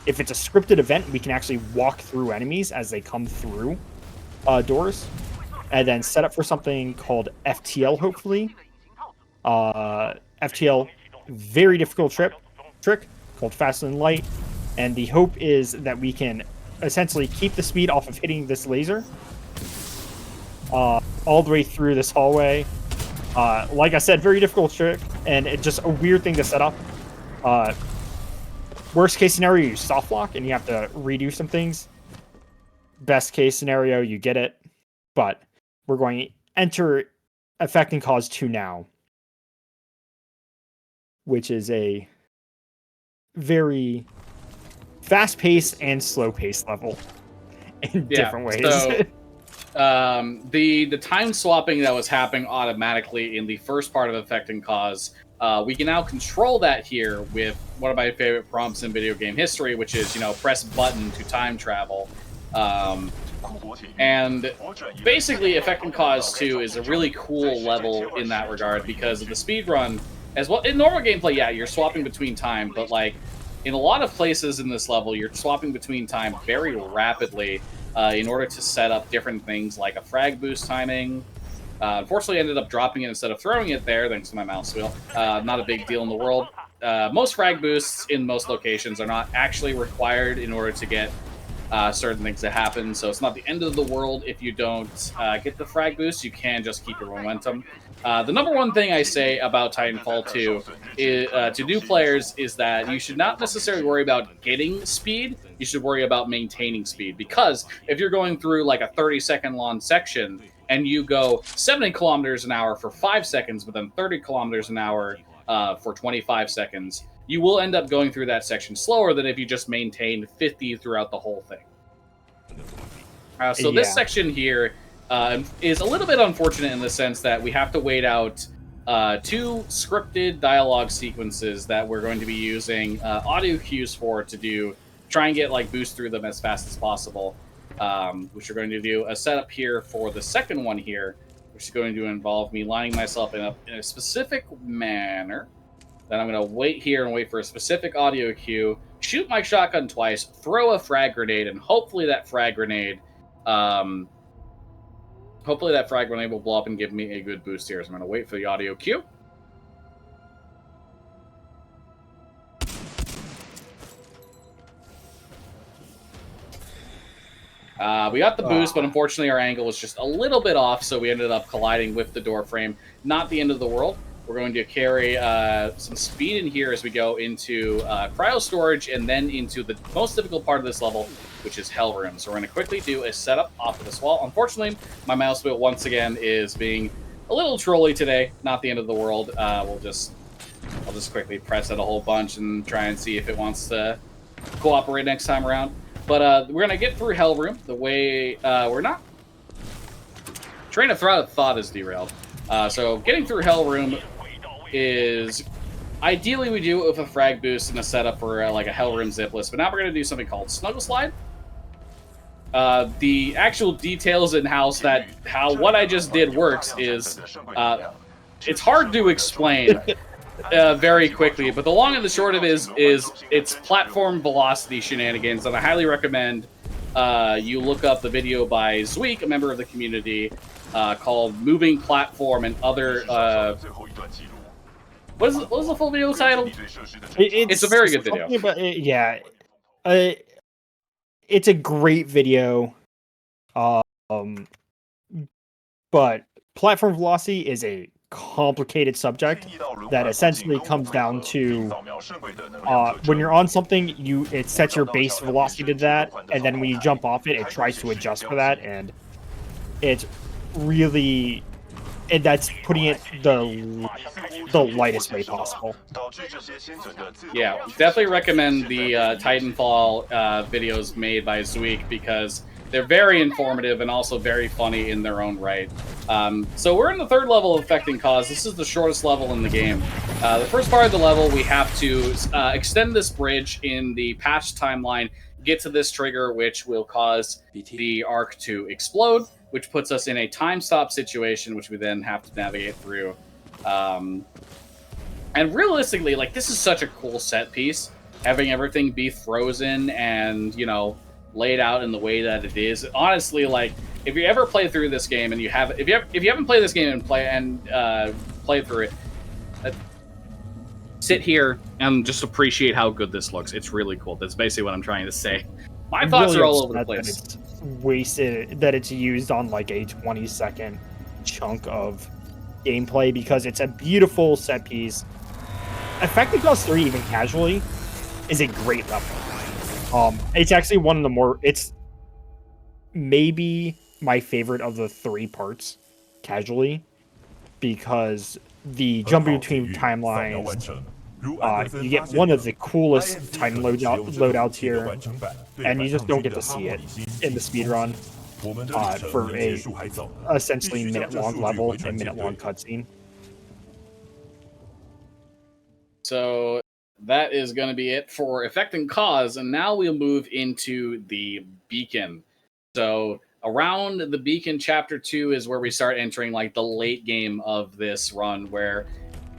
if it's a scripted event, we can actually walk through enemies as they come through doors, and then set up for something called FTL, hopefully. FTL, very difficult trick called Fast and Light, and the hope is that we can essentially keep the speed off of hitting this laser all the way through this hallway. Like I said, very difficult trick, and it's just a weird thing to set up. Worst case scenario, you soft lock and you have to redo some things. Best case scenario, you get it. But we're going to enter Effect and Cause 2 now, which is a very fast-paced and slow-paced level in different ways. So, the time swapping that was happening automatically in the first part of Effect and Cause, we can now control that here with one of my favorite prompts in video game history, which is, press button to time travel. And basically, Effect and Cause 2 is a really cool level in that regard because of the speedrun. As well, in normal gameplay, yeah, you're swapping between time, but like in a lot of places in this level, you're swapping between time very rapidly in order to set up different things like a frag boost timing. Unfortunately, I ended up dropping it instead of throwing it there, thanks to my mouse wheel. Not a big deal in the world. Most frag boosts in most locations are not actually required in order to get certain things to happen, so it's not the end of the world if you don't get the frag boost. You can just keep your momentum. The number one thing I say about Titanfall 2 is, to new players is that you should not necessarily worry about getting speed, you should worry about maintaining speed, because if you're going through like a 30-second long section and you go 70 kilometers an hour for 5 seconds, but then 30 kilometers an hour for 25 seconds, you will end up going through that section slower than if you just maintained 50 throughout the whole thing. So this section here is a little bit unfortunate in the sense that we have to wait out 2 scripted dialogue sequences that we're going to be using audio cues for to try and get like boost through them as fast as possible, which we're going to do a setup here for the second one here, which is going to involve me lining myself in a specific manner. Then I'm going to wait here and wait for a specific audio cue, shoot my shotgun twice, throw a frag grenade, and hopefully that frag grenade will blow up and give me a good boost here. So I'm going to wait for the audio cue. We got the boost, but unfortunately our angle was just a little bit off, so we ended up colliding with the door frame. Not the end of the world. We're going to carry some speed in here as we go into cryo storage and then into the most difficult part of this level, which is Hell Room. So we're going to quickly do a setup off of this wall. Unfortunately, my mouse wheel once again is being a little trolly today. Not the end of the world. I'll just quickly press it a whole bunch and try and see if it wants to cooperate next time around. But we're going to get through Hell Room the way we're not. Train of thought is derailed. So getting through Hell Room is ideally we do it with a frag boost and a setup for like a Hell Room zipless, but now we're going to do something called Snuggle Slide. The actual details and how what I just did works is it's hard to explain very quickly, but the long and the short of it is it's platform velocity shenanigans, and I highly recommend you look up the video by Zweek, a member of the community, called Moving Platform and Other... What was the full video title? It's a very good video. It's a great video. But platform velocity is a complicated subject that essentially comes down to when you're on something, it sets your base velocity to that, and then when you jump off it, it tries to adjust for that, and it's really and that's putting it the lightest way possible. Yeah, definitely recommend the Titanfall videos made by Zweek because they're very informative and also very funny in their own right. So we're in the third level of Affecting Cause. This is the shortest level in the game. The first part of the level, we have to extend this bridge in the patch timeline, get to this trigger, which will cause the arc to explode, which puts us in a time stop situation, which we then have to navigate through. And realistically, like, this is such a cool set piece, having everything be frozen and, you know, laid out in the way that it is. Honestly, like, if you ever play through this game and you have, if you haven't played this game and play through it, sit here and just appreciate how good this looks. It's really cool. That's basically what I'm trying to say. My thoughts are all over the place. That it's wasted, that it's used on like a 20-second chunk of gameplay, because it's a beautiful set piece. Affecting Cause 3, even casually, is a great level. It's actually one of the more, it's maybe my favorite of the 3 parts casually, because the jumping between timelines, you get one of the coolest time loadouts here, and you just don't get to see it in the speedrun for a essentially minute-long level and minute-long cutscene. So that is going to be it for Affecting Cause, and now we'll move into the Beacon. So around the Beacon Chapter 2 is where we start entering like the late game of this run, where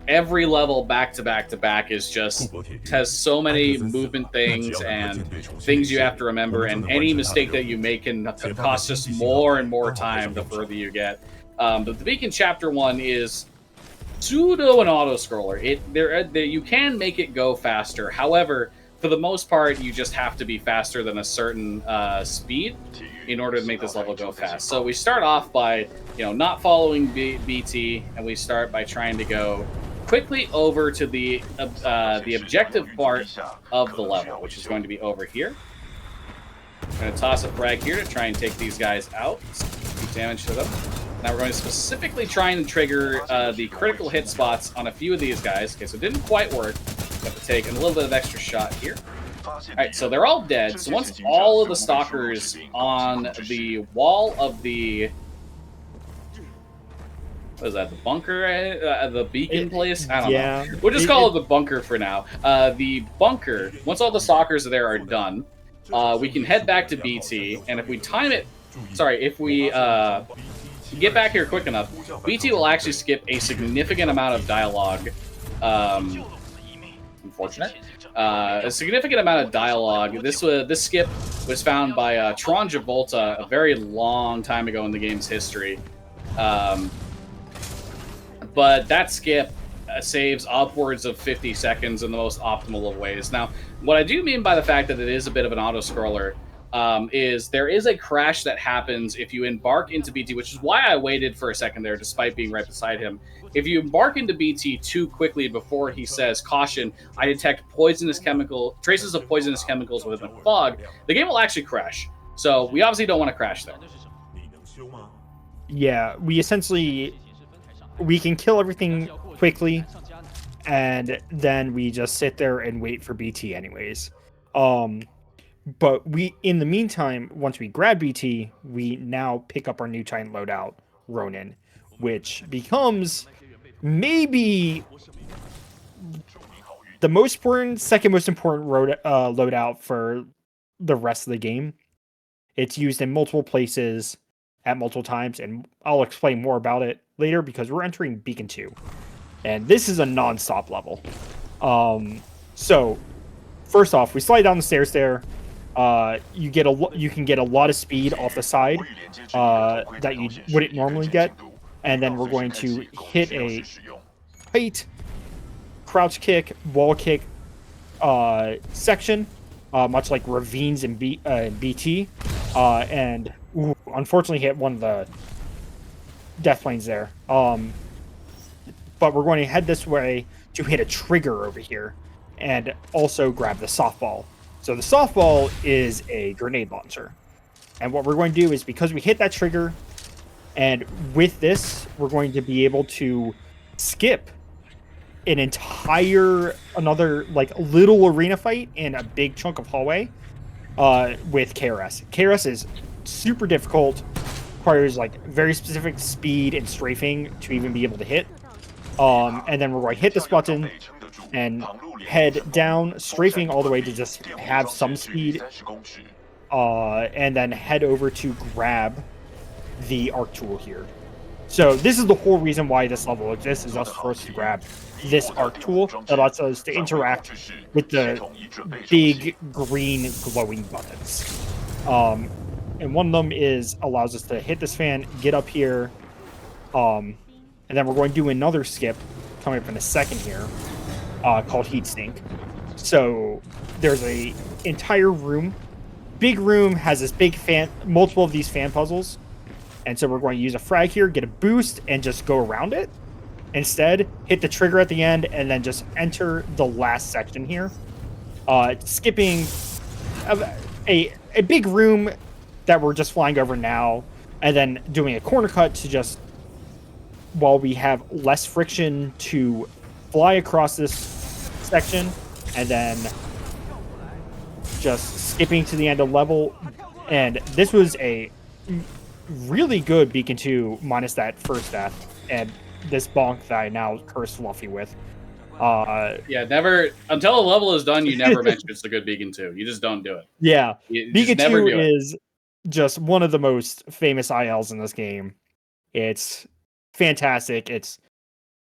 every level back to back to back is just has so many movement things and things you have to remember, and any mistake that you make can cost just more and more time the further you get. But the Beacon Chapter 1 is pseudo an auto-scroller. You can make it go faster. However, for the most part, you just have to be faster than a certain speed in order to make this level go fast. So we start off by, not following BT, and we start by trying to go quickly over to the objective part of the level, which is going to be over here. I'm going to toss a frag here to try and take these guys out. Do damage to them. Now we're going to specifically try and trigger the critical hit spots on a few of these guys. Okay, so it didn't quite work. Have to take a little bit of extra shot here. Alright, so they're all dead. So once all of the stalkers on the wall of the... What is that, the bunker? The beacon place? I don't know. We'll just call it the bunker for now. The bunker, once all the stalkers there are done, we can head back to BT, and if we time it... Sorry, if we... get back here quick enough, BT will actually skip a significant amount of dialogue. Unfortunate. A significant amount of dialogue. This skip was found by Tron Javolta a very long time ago in the game's history. But that skip saves upwards of 50 seconds in the most optimal of ways. Now, what I do mean by the fact that it is a bit of an auto-scroller is there is a crash that happens if you embark into BT, which is why I waited for a second there despite being right beside him. If you embark into BT too quickly before he says, "Caution, I detect traces of poisonous chemicals within the fog," the game will actually crash. So we obviously don't want to crash there. Yeah, we can kill everything quickly, and then we just sit there and wait for BT anyways. But in the meantime, once we grab BT, we now pick up our new Titan loadout, Ronin, which becomes maybe the second most important loadout for the rest of the game. It's used in multiple places at multiple times, and I'll explain more about it later because we're entering Beacon 2. And this is a non-stop level. So, first off, we slide down the stairs there. You can get a lot of speed off the side that you wouldn't normally get, and then we're going to hit a height, crouch kick, wall kick section, much like ravines in BT, and unfortunately hit one of the death planes there. But we're going to head this way to hit a trigger over here, and also grab the softball. So the softball is a grenade launcher. And what we're going to do is, because we hit that trigger, And with this, we're going to be able to skip an entire another like little arena fight in a big chunk of hallway with KRS. KRS is super difficult, requires like very specific speed and strafing to even be able to hit. And then we're going to hit this button and head down, strafing all the way to just have some speed, and then head over to grab the arc tool here. So this is the whole reason why this level exists, is us for us to grab this arc tool that allows us to interact with the big green glowing buttons. And one of them allows us to hit this fan, get up here, and then we're going to do another skip coming up in a second here, called Heat Sink. So there's a entire room. Big room has this big fan, multiple of these fan puzzles. And so we're going to use a frag here, get a boost, and just go around it. Instead, hit the trigger at the end, and then just enter the last section here. Skipping a big room that we're just flying over now, and then doing a corner cut to just, while we have less friction, to fly across this section, and then just skipping to the end of level. And this was a really good Beacon 2 minus that first death and this bonk that I now curse Fluffy with. Yeah, never until a level is done, you never mention it's a good Beacon 2. You just don't do it. Yeah. Beacon 2 is just one of the most famous ILs in this game. It's fantastic. It's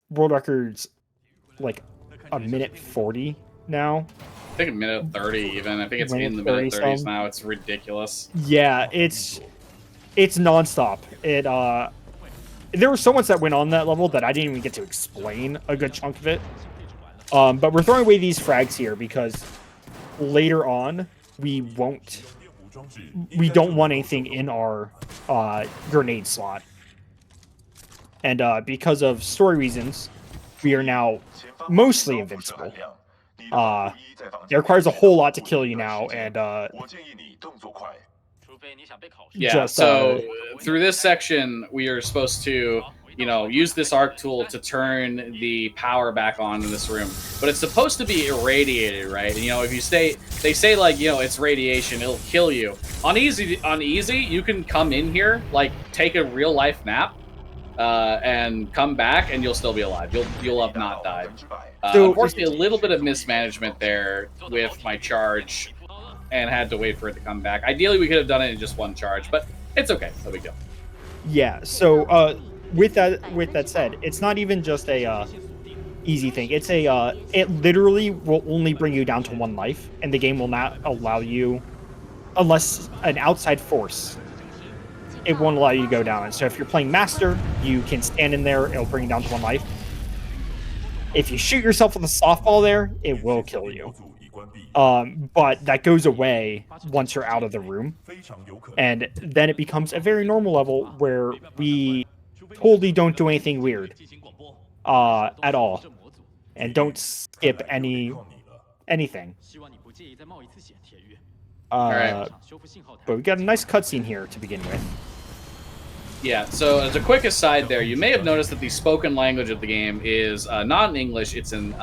world records like a minute 40 now. I think a minute 30 even. I think it's in the minute 30s now. It's ridiculous. Yeah, it's nonstop. There were so much that went on that level that I didn't even get to explain a good chunk of it. But we're throwing away these frags here because later on we don't want anything in our grenade slot. And because of story reasons, we are now mostly invincible. It requires a whole lot to kill you now, and yeah, so through this section, we are supposed to, use this arc tool to turn the power back on in this room. But it's supposed to be irradiated, right? And, if you they say like, it's radiation, it'll kill you. On easy, you can come in here, like take a real life nap, and come back, and you'll still be alive. You'll have not died. So, unfortunately, a little bit of mismanagement there with my charge, and had to wait for it to come back. Ideally, we could have done it in just one charge, but it's okay. No big deal. Yeah. So, with that said, it's not even just a easy thing. It's it literally will only bring you down to 1 life, and the game will not allow you, unless an outside force, it won't allow you to go down. And so if you're playing Master, you can stand in there, it'll bring you down to 1 life. If you shoot yourself with a softball there, it will kill you. But that goes away once you're out of the room. And then it becomes a very normal level where we totally don't do anything weird at all. And don't skip anything. All right. But we got a nice cutscene here to begin with. Yeah, so as a quick aside there, you may have noticed that the spoken language of the game is not in English, it's in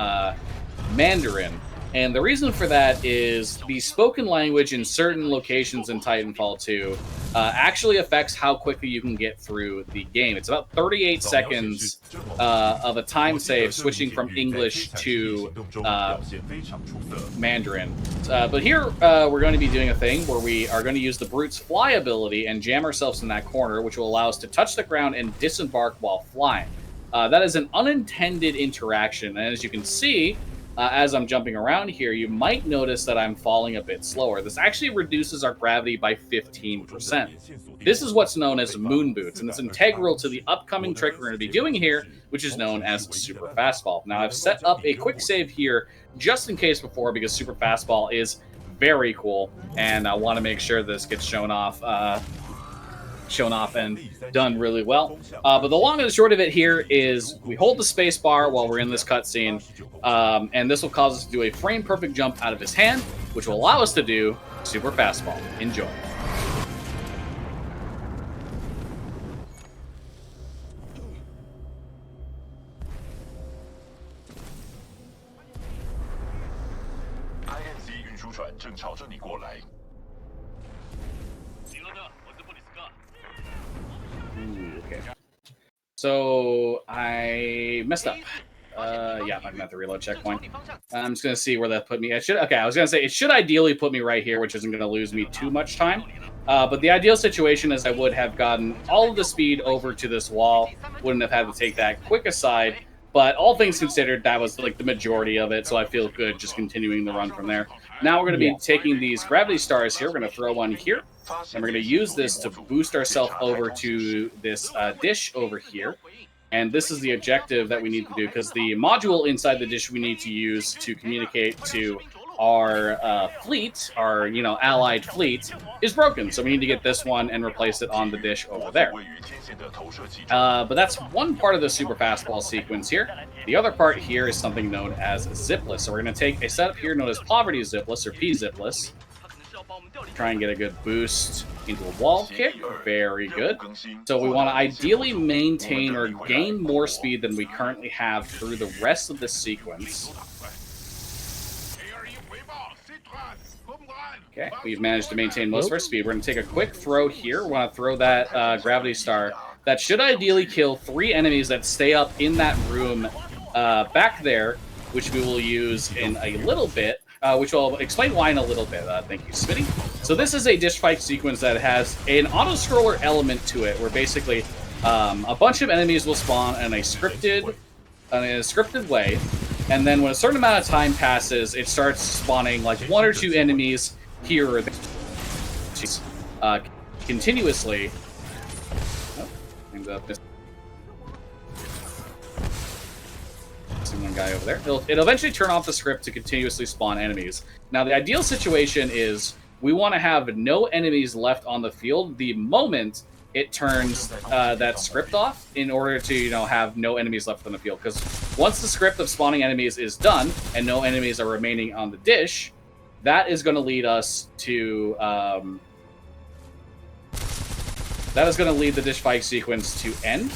Mandarin. And the reason for that is the spoken language in certain locations in Titanfall 2 actually affects how quickly you can get through the game. It's about 38 seconds of a time save switching from English to Mandarin. But here we're going to be doing a thing where we are going to use the Brute's fly ability and jam ourselves in that corner, which will allow us to touch the ground and disembark while flying. That is an unintended interaction, and as you can see, as I'm jumping around here, you might notice that I'm falling a bit slower. This actually reduces our gravity by 15%. This is what's known as moon boots, and it's integral to the upcoming trick we're going to be doing here, which is known as super fastball. Now, I've set up a quick save here just in case before, because super fastball is very cool, and I want to make sure this gets shown off and done really well. But the long and the short of it here is we hold the space bar while we're in this cutscene, and this will cause us to do a frame-perfect jump out of his hand, which will allow us to do super fastball. Enjoy. Ooh, okay. So I messed up. Yeah, I'm at the reload checkpoint. I'm just gonna see where that put me. I was gonna say it should ideally put me right here, which isn't gonna lose me too much time. But the ideal situation is I would have gotten all of the speed over to this wall. Wouldn't have had to take that quick aside. But all things considered, that was like the majority of it, so I feel good just continuing the run from there. Now we're going to be taking these gravity stars here. We're going to throw one here, and we're going to use this to boost ourselves over to this dish over here. And this is the objective that we need to do, because the module inside the dish we need to use to communicate to our fleet, our allied fleet, is broken. So we need to get this one and replace it on the dish over there. But that's one part of the super fastball sequence here. The other part here is something known as zipless. So we're going to take a setup here known as poverty zipless or P-zipless. Try and get a good boost into a wall kick. Very good. So we want to ideally maintain or gain more speed than we currently have through the rest of the sequence. Okay, we've managed to maintain most of our speed. We're going to take a quick throw here. We want to throw that gravity star. That should ideally kill 3 enemies that stay up in that room back there, which we will use in a little bit, which I'll explain why in a little bit. Thank you, Smitty. So this is a dish fight sequence that has an auto-scroller element to it, where basically a bunch of enemies will spawn in a scripted way, and then when a certain amount of time passes, it starts spawning like 1 or 2 enemies here or there, continuously. Oh, things up. Missing one guy over there. It'll eventually turn off the script to continuously spawn enemies. Now, the ideal situation is we want to have no enemies left on the field the moment it turns that script off, in order to have no enemies left on the field. Because once the script of spawning enemies is done and no enemies are remaining on the dish, that is going to lead us to lead the dish fight sequence to end.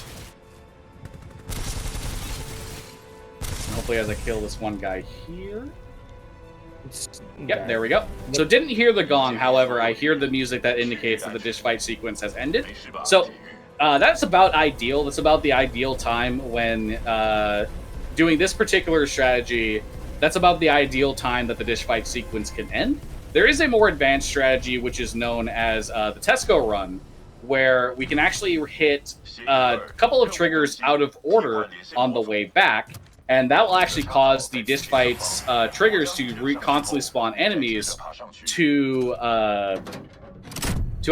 Hopefully, as I kill this one guy here. Yep, there we go. So didn't hear the gong, however, I hear the music that indicates that the dish fight sequence has ended. So that's about ideal. That's about the ideal time when doing this particular strategy. That's about the ideal time that the dish fight sequence can end. There is a more advanced strategy, which is known as the Tesco run, where we can actually hit a couple of triggers out of order on the way back. And that will actually cause the dish fights triggers to constantly spawn enemies to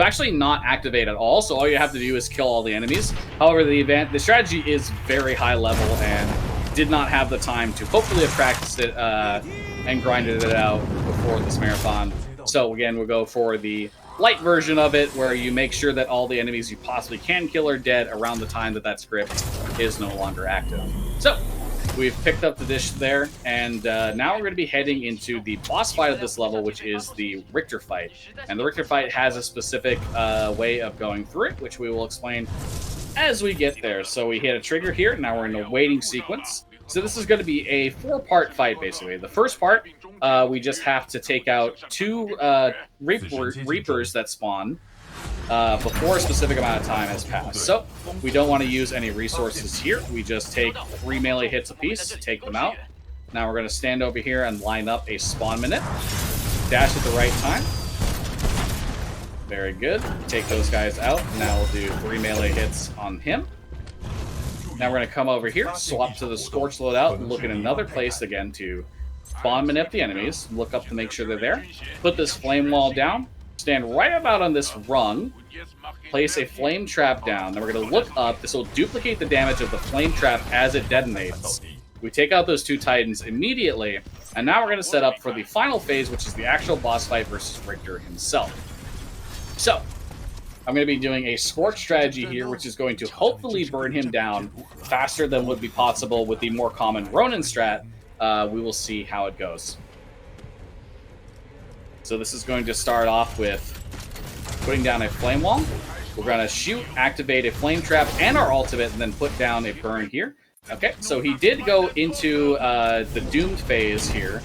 actually not activate at all. So all you have to do is kill all the enemies. However, the strategy is very high level and did not have the time to hopefully have practiced it and grinded it out before this marathon. So again, we'll go for the light version of it, where you make sure that all the enemies you possibly can kill are dead around the time that that script is no longer active. So we've picked up the dish there, and now we're going to be heading into the boss fight of this level, which is the Richter fight. And the Richter fight has a specific way of going through it, which we will explain as we get there. So we hit a trigger here, now we're in a waiting sequence. So this is going to be a 4-part fight, basically. The first part, we just have to take out 2 Reapers that spawn before a specific amount of time has passed. So we don't want to use any resources here. We just take 3 melee hits apiece, take them out. Now we're going to stand over here and line up a spawn minute. Dash at the right time. Very good. Take those guys out. Now we'll do 3 melee hits on him. Now we're going to come over here, swap to the Scorch loadout, and look in another place again to spawn minute the enemies. Look up to make sure they're there. Put this flame wall down. Stand right about on this rung, place a flame trap down. Then we're going to look up. This will duplicate the damage of the flame trap as it detonates. We take out those 2 Titans immediately, and now we're going to set up for the final phase, which is the actual boss fight versus Richter himself. So, I'm going to be doing a Scorch strategy here, which is going to hopefully burn him down faster than would be possible with the more common Ronin strat. We will see how it goes. So this is going to start off with putting down a flame wall. We're going to shoot, activate a flame trap and our ultimate, and then put down a burn here. Okay, so he did go into the doomed phase here.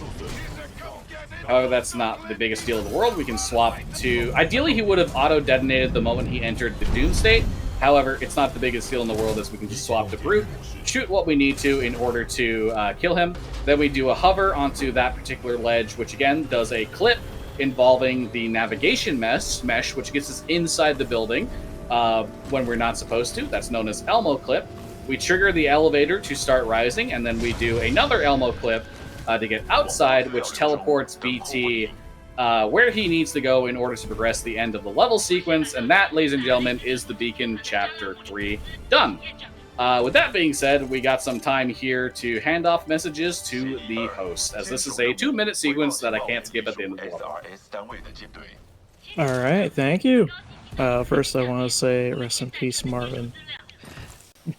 However, that's not the biggest deal in the world. We can swap to... Ideally, he would have auto-detonated the moment he entered the Doom state. However, it's not the biggest deal in the world, as we can just swap to Brute, shoot what we need to in order to kill him. Then we do a hover onto that particular ledge, which again does a clip involving the navigation mesh, which gets us inside the building when we're not supposed to. That's known as Elmo clip. We trigger the elevator to start rising, and then we do another Elmo clip to get outside, which teleports BT where he needs to go in order to progress to the end of the level sequence. And that, ladies and gentlemen, is the Beacon Chapter 3 done. With that being said, we got some time here to hand off messages to the host, as this is a 2-minute sequence that I can't skip at the end of the level. All right, thank you. First, I want to say rest in peace, Marvin.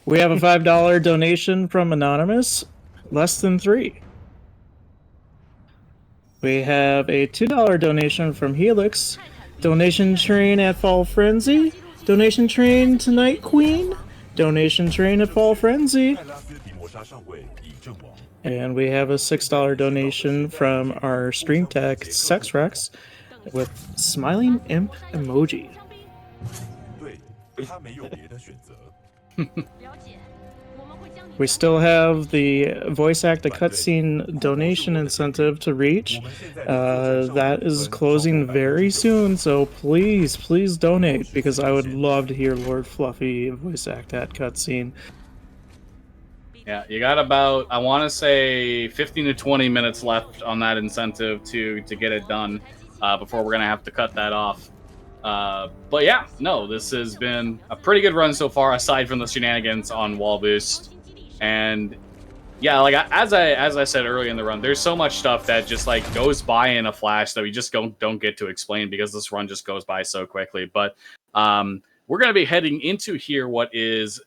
We have a $5 donation from Anonymous, less than 3. We have a $2 donation from Helix, donation train at Fall Frenzy, donation train to Night Queen, donation train at Fall Frenzy, and we have a $6 donation from our Stream Tech Sex Rex with smiling imp emoji. We still have the voice act a cutscene donation incentive to reach. That is closing very soon, so please donate, because I would love to hear LordFluffy voice act that cutscene. Yeah, you got about, I want to say, 15 to 20 minutes left on that incentive to get it done before we're going to have to cut that off. But yeah, no, this has been a pretty good run so far, aside from the shenanigans on Wall Boost. And yeah, like as I said earlier in the run, there's so much stuff that just like goes by in a flash that we just don't get to explain, because this run just goes by so quickly. But we're going to be heading into here what is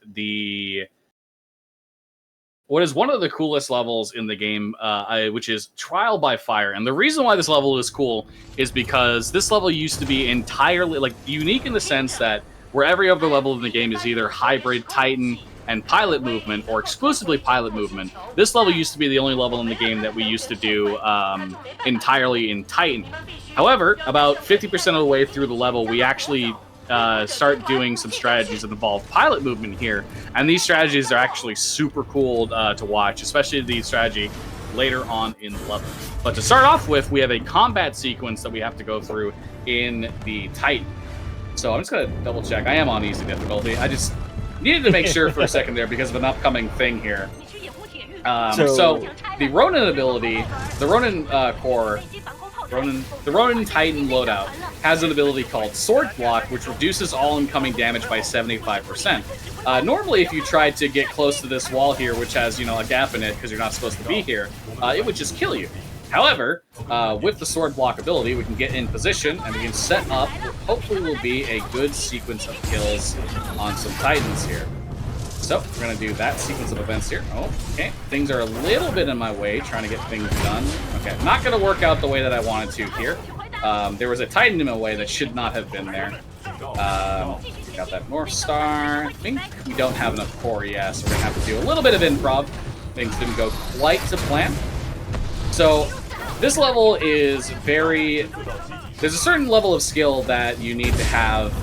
one of the coolest levels in the game, which is Trial by Fire. And the reason why this level is cool is because this level used to be entirely like unique in the sense that where every other level in the game is either hybrid Titan and pilot movement, or exclusively pilot movement. This level used to be the only level in the game that we used to do entirely in Titan. However, about 50% of the way through the level, we actually start doing some strategies that involve pilot movement here. And these strategies are actually super cool to watch, especially the strategy later on in the level. But to start off with, we have a combat sequence that we have to go through in the Titan. So I'm just going to double check. I am on easy difficulty. I just needed to make sure for a second there because of an upcoming thing here. So the Ronin ability, the Ronin core, the Ronin Titan loadout has an ability called Sword Block, which reduces all incoming damage by 75%. Normally, if you tried to get close to this wall here, which has, you know, a gap in it because you're not supposed to be here, it would just kill you. However, with the Sword Block ability, we can get in position and we can set up what hopefully will be a good sequence of kills on some Titans here. So we're going to do that sequence of events here. Oh, okay. Things are a little bit in my way, trying to get things done. Okay, not going to work out the way that I wanted to here. There was a Titan in my way that should not have been there. Got that North Star. I think we don't have enough core yet, so we're going to have to do a little bit of improv. Things didn't go quite to plan. So this level is there's a certain level of skill that you need to have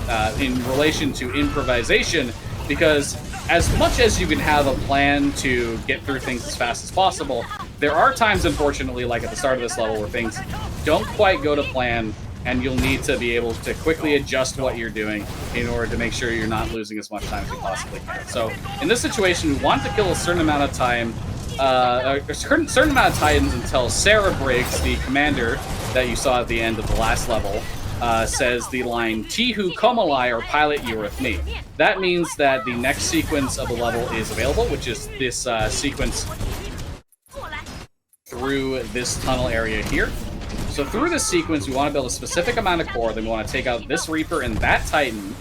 in relation to improvisation, because as much as you can have a plan to get through things as fast as possible, there are times, unfortunately, like at the start of this level, where things don't quite go to plan, and you'll need to be able to quickly adjust what you're doing in order to make sure you're not losing as much time as you possibly can. So in this situation, we want to kill a certain amount of time, a certain amount of Titans until Sarah Briggs, the commander that you saw at the end of the last level, says the line, Tihu Komolai, or pilot, you are with me. That means that the next sequence of the level is available, which is this sequence through this tunnel area here. So through this sequence, we want to build a specific amount of core, then we want to take out this Reaper and that Titan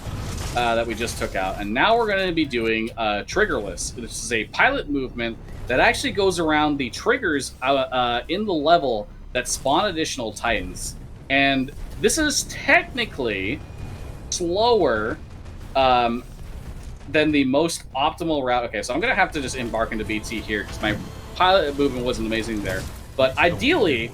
that we just took out. And now we're going to be doing Triggerless. This is a pilot movement that actually goes around the triggers in the level that spawn additional Titans. And this is technically slower than the most optimal route. Okay, so I'm going to have to just embark into BT here because my pilot movement wasn't amazing there. But ideally,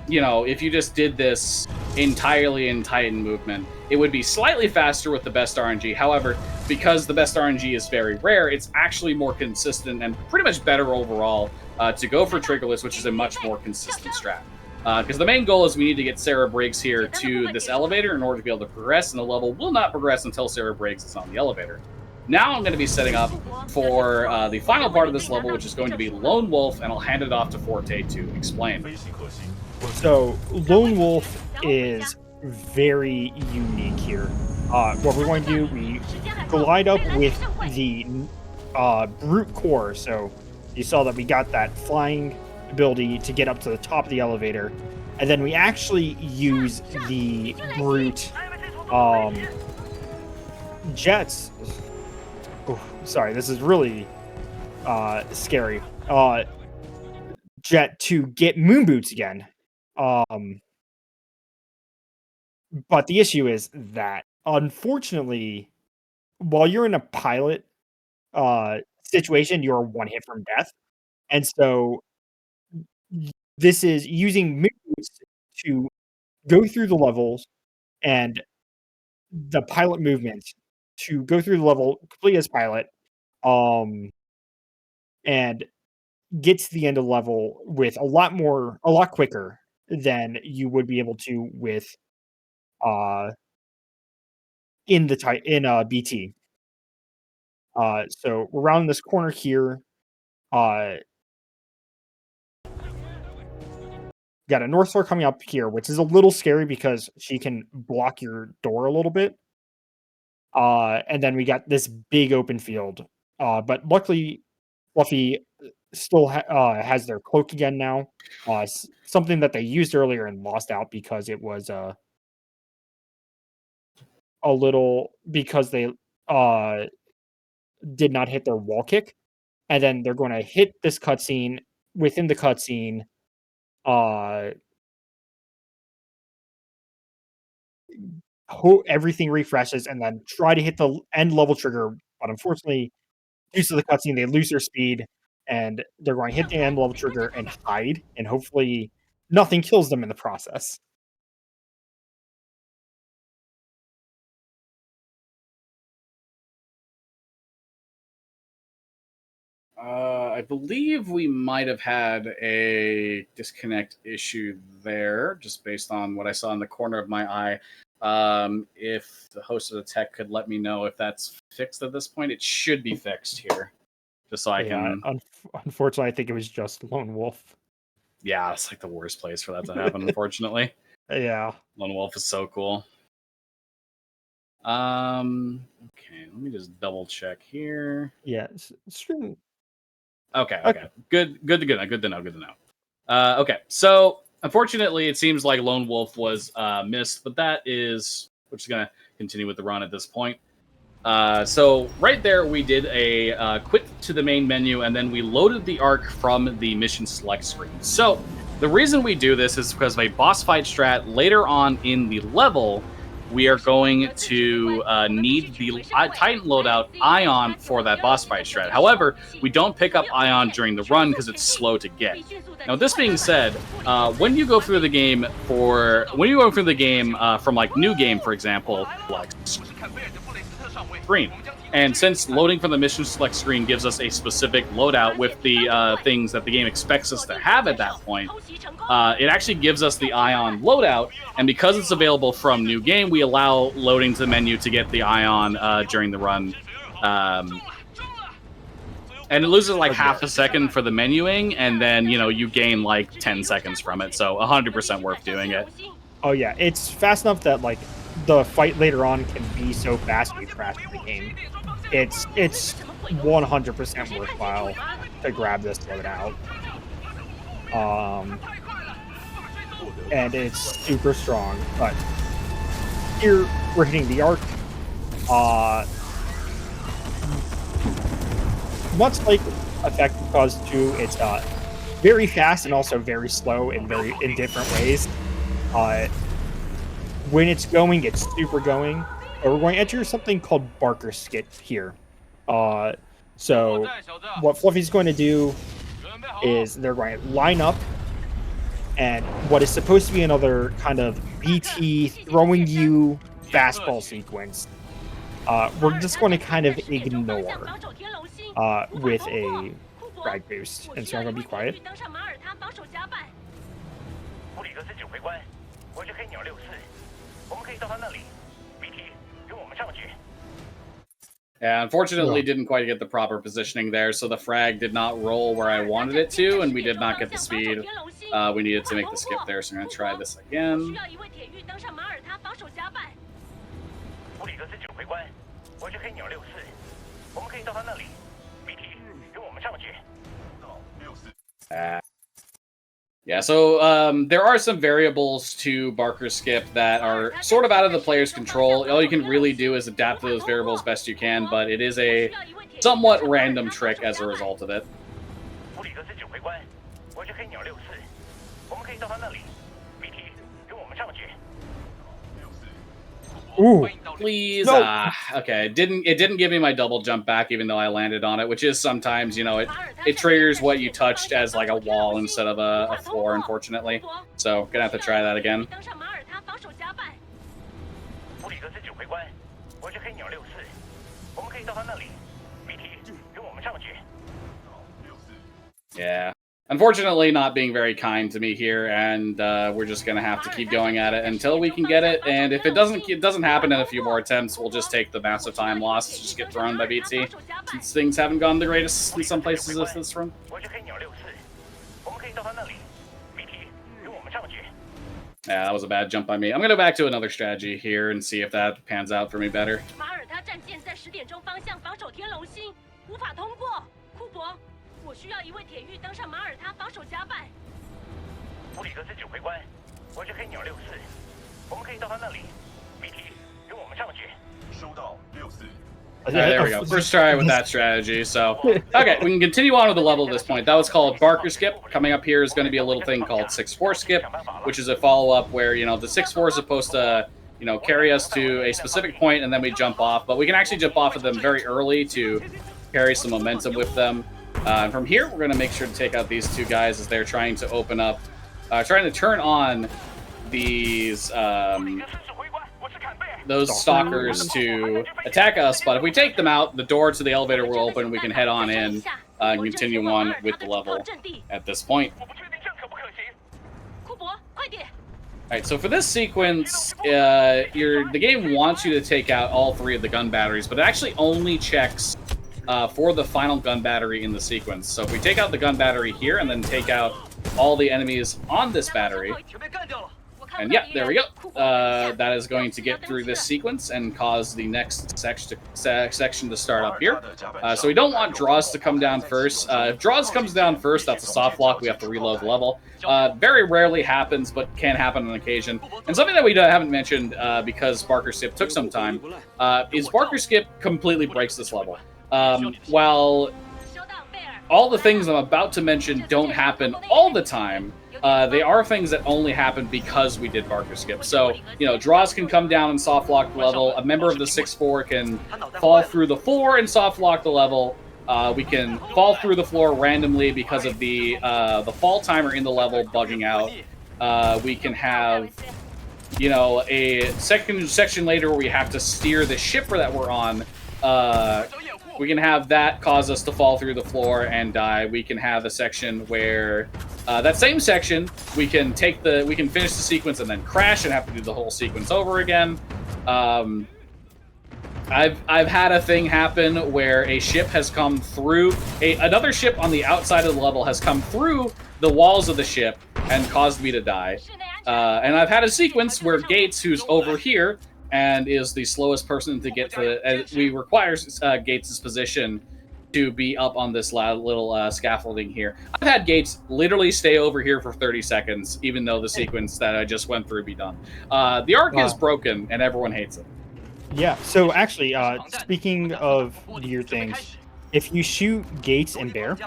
you know, if you just did this entirely in Titan movement, it would be slightly faster with the best RNG. However, because the best RNG is very rare, it's actually more consistent and pretty much better overall to go for Triggerless, which is a much more consistent strat. Because the main goal is we need to get Sarah Briggs here to this elevator in order to be able to progress, and the level will not progress until Sarah Briggs is on the elevator. Now I'm going to be setting up for the final part of this level, which is going to be Lone Wolf, and I'll hand it off to Forte to explain. So Lone Wolf is very unique here. What we're going to do, we glide up with the brute core. So you saw that we got that flying ability to get up to the top of the elevator, and then we actually use the brute jets. Oh, sorry, this is really scary. Jet to get moon boots again. But the issue is that, unfortunately, while you're in a pilot situation, you're one hit from death. And so this is using moon boots to go through the levels and the pilot movement to go through the level complete as pilot, and get to the end of the level with a lot quicker than you would be able to with in BT. So we're rounding this corner here. Got a North Star coming up here, which is a little scary because she can block your door a little bit. And then we got this big open field. But luckily, Fluffy still has their cloak again now. Something that they used earlier and lost out because it was a little because they did not hit their wall kick, and then they're going to hit this cutscene. Within the cutscene, everything refreshes, and then try to hit the end level trigger. But unfortunately, due to the cutscene, they lose their speed, and they're going to hit the end level trigger and hide, and hopefully nothing kills them in the process. I believe we might have had a disconnect issue there, just based on what I saw in the corner of my eye. If the host of the tech could let me know if that's fixed at this point, it should be fixed here, just so I can. Unfortunately, I think it was just Lone Wolf. Yeah, it's like the worst place for that to happen. Unfortunately, yeah, Lone Wolf is so cool. Okay, let me just double check here. Yeah, stream. Okay. Good to know. Okay, so unfortunately, it seems like Lone Wolf was missed, but we're just gonna continue with the run at this point. So right there, we did a quit to the main menu, and then we loaded the arc from the mission select screen. So the reason we do this is because of a boss fight strat later on in the level. We are going to need the Titan loadout Ion for that boss fight strat. However, we don't pick up Ion during the run because it's slow to get. Now, this being said, when you go through the game from like new game, for example, like screen, and since loading from the mission select screen gives us a specific loadout with the things that the game expects us to have at that point, it actually gives us the Ion loadout, and because it's available from new game, we allow loading to the menu to get the Ion during the run. And it loses like half a second for the menuing, and then, you gain like 10 seconds from it, so 100% worth doing it. Oh yeah, it's fast enough that like the fight later on can be so fast you crash the game. It's 100% worthwhile to grab this loadout. And it's super strong, but here we're hitting the arc. Much like Effective Cause 2, it's very fast and also very slow in different ways. When it's going, it's super going. But we're going to enter something called Barker Skit here. So what Fluffy's going to do is they're going to line up and what is supposed to be another kind of BT throwing you fastball sequence, we're just going to kind of ignore with a frag boost. And so I'm going to be quiet. Yeah, unfortunately, didn't quite get the proper positioning there, so the frag did not roll where I wanted it to, and we did not get the speed we needed to make the skip there. So I'm going to try this again. Yeah, so there are some variables to Barker Skip that are sort of out of the player's control. All you can really do is adapt to those variables best you can, but it is a somewhat random trick as a result of it. Ooh. Please. No. Okay. It didn't give me my double jump back, even though I landed on it, which is sometimes, it triggers what you touched as like a wall instead of a floor, unfortunately. So gonna have to try that again. Yeah. Unfortunately, not being very kind to me here, and we're just gonna have to keep going at it until we can get it. And if it doesn't happen in a few more attempts, we'll just take the massive time loss, just get thrown by BT, since things haven't gone the greatest in some places this run. Yeah, that was a bad jump by me. I'm gonna go back to another strategy here and see if that pans out for me better. There we go. First try with that strategy. So, okay, we can continue on with the level at this point. That was called Barker Skip. Coming up here is going to be a little thing called 6-4 Skip, which is a follow-up where, the 6-4 is supposed to, carry us to a specific point and then we jump off. But we can actually jump off of them very early to carry some momentum with them. And from here, we're going to make sure to take out these two guys as they're trying to open up, trying to turn on these those stalkers to attack us. But if we take them out, the door to the elevator will open. We can head on in and continue on with the level at this point. Alright, so for this sequence, the game wants you to take out all 3 of the gun batteries, but it actually only checks for the final gun battery in the sequence. So if we take out the gun battery here and then take out all the enemies on this battery, and yeah, there we go. That is going to get through this sequence and cause the next section to start up here. So we don't want draws to come down first. If draws comes down first, that's a soft lock. We have to reload the level. Very rarely happens, but can happen on occasion. And something that we haven't mentioned, because Barker Skip took some time, is Barker Skip completely breaks this level. While all the things I'm about to mention don't happen all the time, they are things that only happen because we did Barker Skip. So, draws can come down and soft lock the level. A member of the 6-4 can fall through the floor and soft lock the level. We can fall through the floor randomly because of the fall timer in the level bugging out. We can have, a second section later where we have to steer the shipper that we're on. We can have that cause us to fall through the floor and die. We can have a section where that same section we can finish the sequence and then crash and have to do the whole sequence over again. I've had a thing happen where a ship has come through another ship on the outside of the level has come through the walls of the ship and caused me to die. And I've had a sequence where Gates, who's over here and is the slowest person to get to, we require Gates' position to be up on this little scaffolding here. I've had Gates literally stay over here for 30 seconds, even though the sequence that I just went through be done. The arc is broken, and everyone hates it. Yeah, so actually, speaking of weird things, if you shoot Gates and Bear,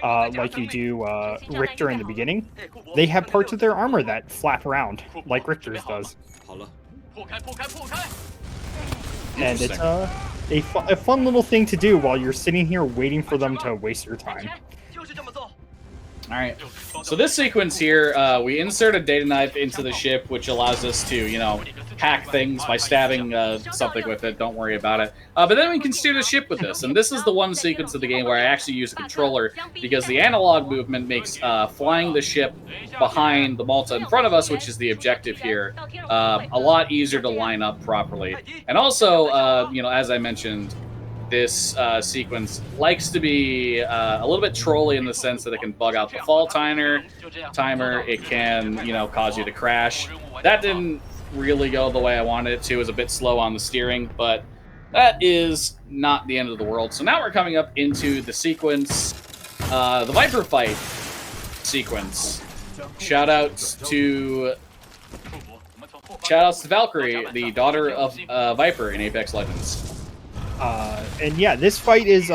like you do Richter in the beginning, they have parts of their armor that flap around, like Richter's does. And it's a fun little thing to do while you're sitting here waiting for them to waste your time. All right. So this sequence here, we insert a data knife into the ship, which allows us to, you know, hack things by stabbing something with it. Don't worry about it. But then we can steer the ship with this. And this is the one sequence of the game where I actually use a controller because the analog movement makes flying the ship behind the Malta in front of us, which is the objective here, a lot easier to line up properly. And also, you know, as I mentioned, this sequence likes to be a little bit trolly in the sense that it can bug out the fall timer. It can, you know, cause you to crash. That didn't really go the way I wanted it to. It was a bit slow on the steering, but that is not the end of the world. So now we're coming up into the sequence, the Viper fight sequence. Shoutouts to Valkyrie, the daughter of Viper in Apex Legends. And yeah, this fight is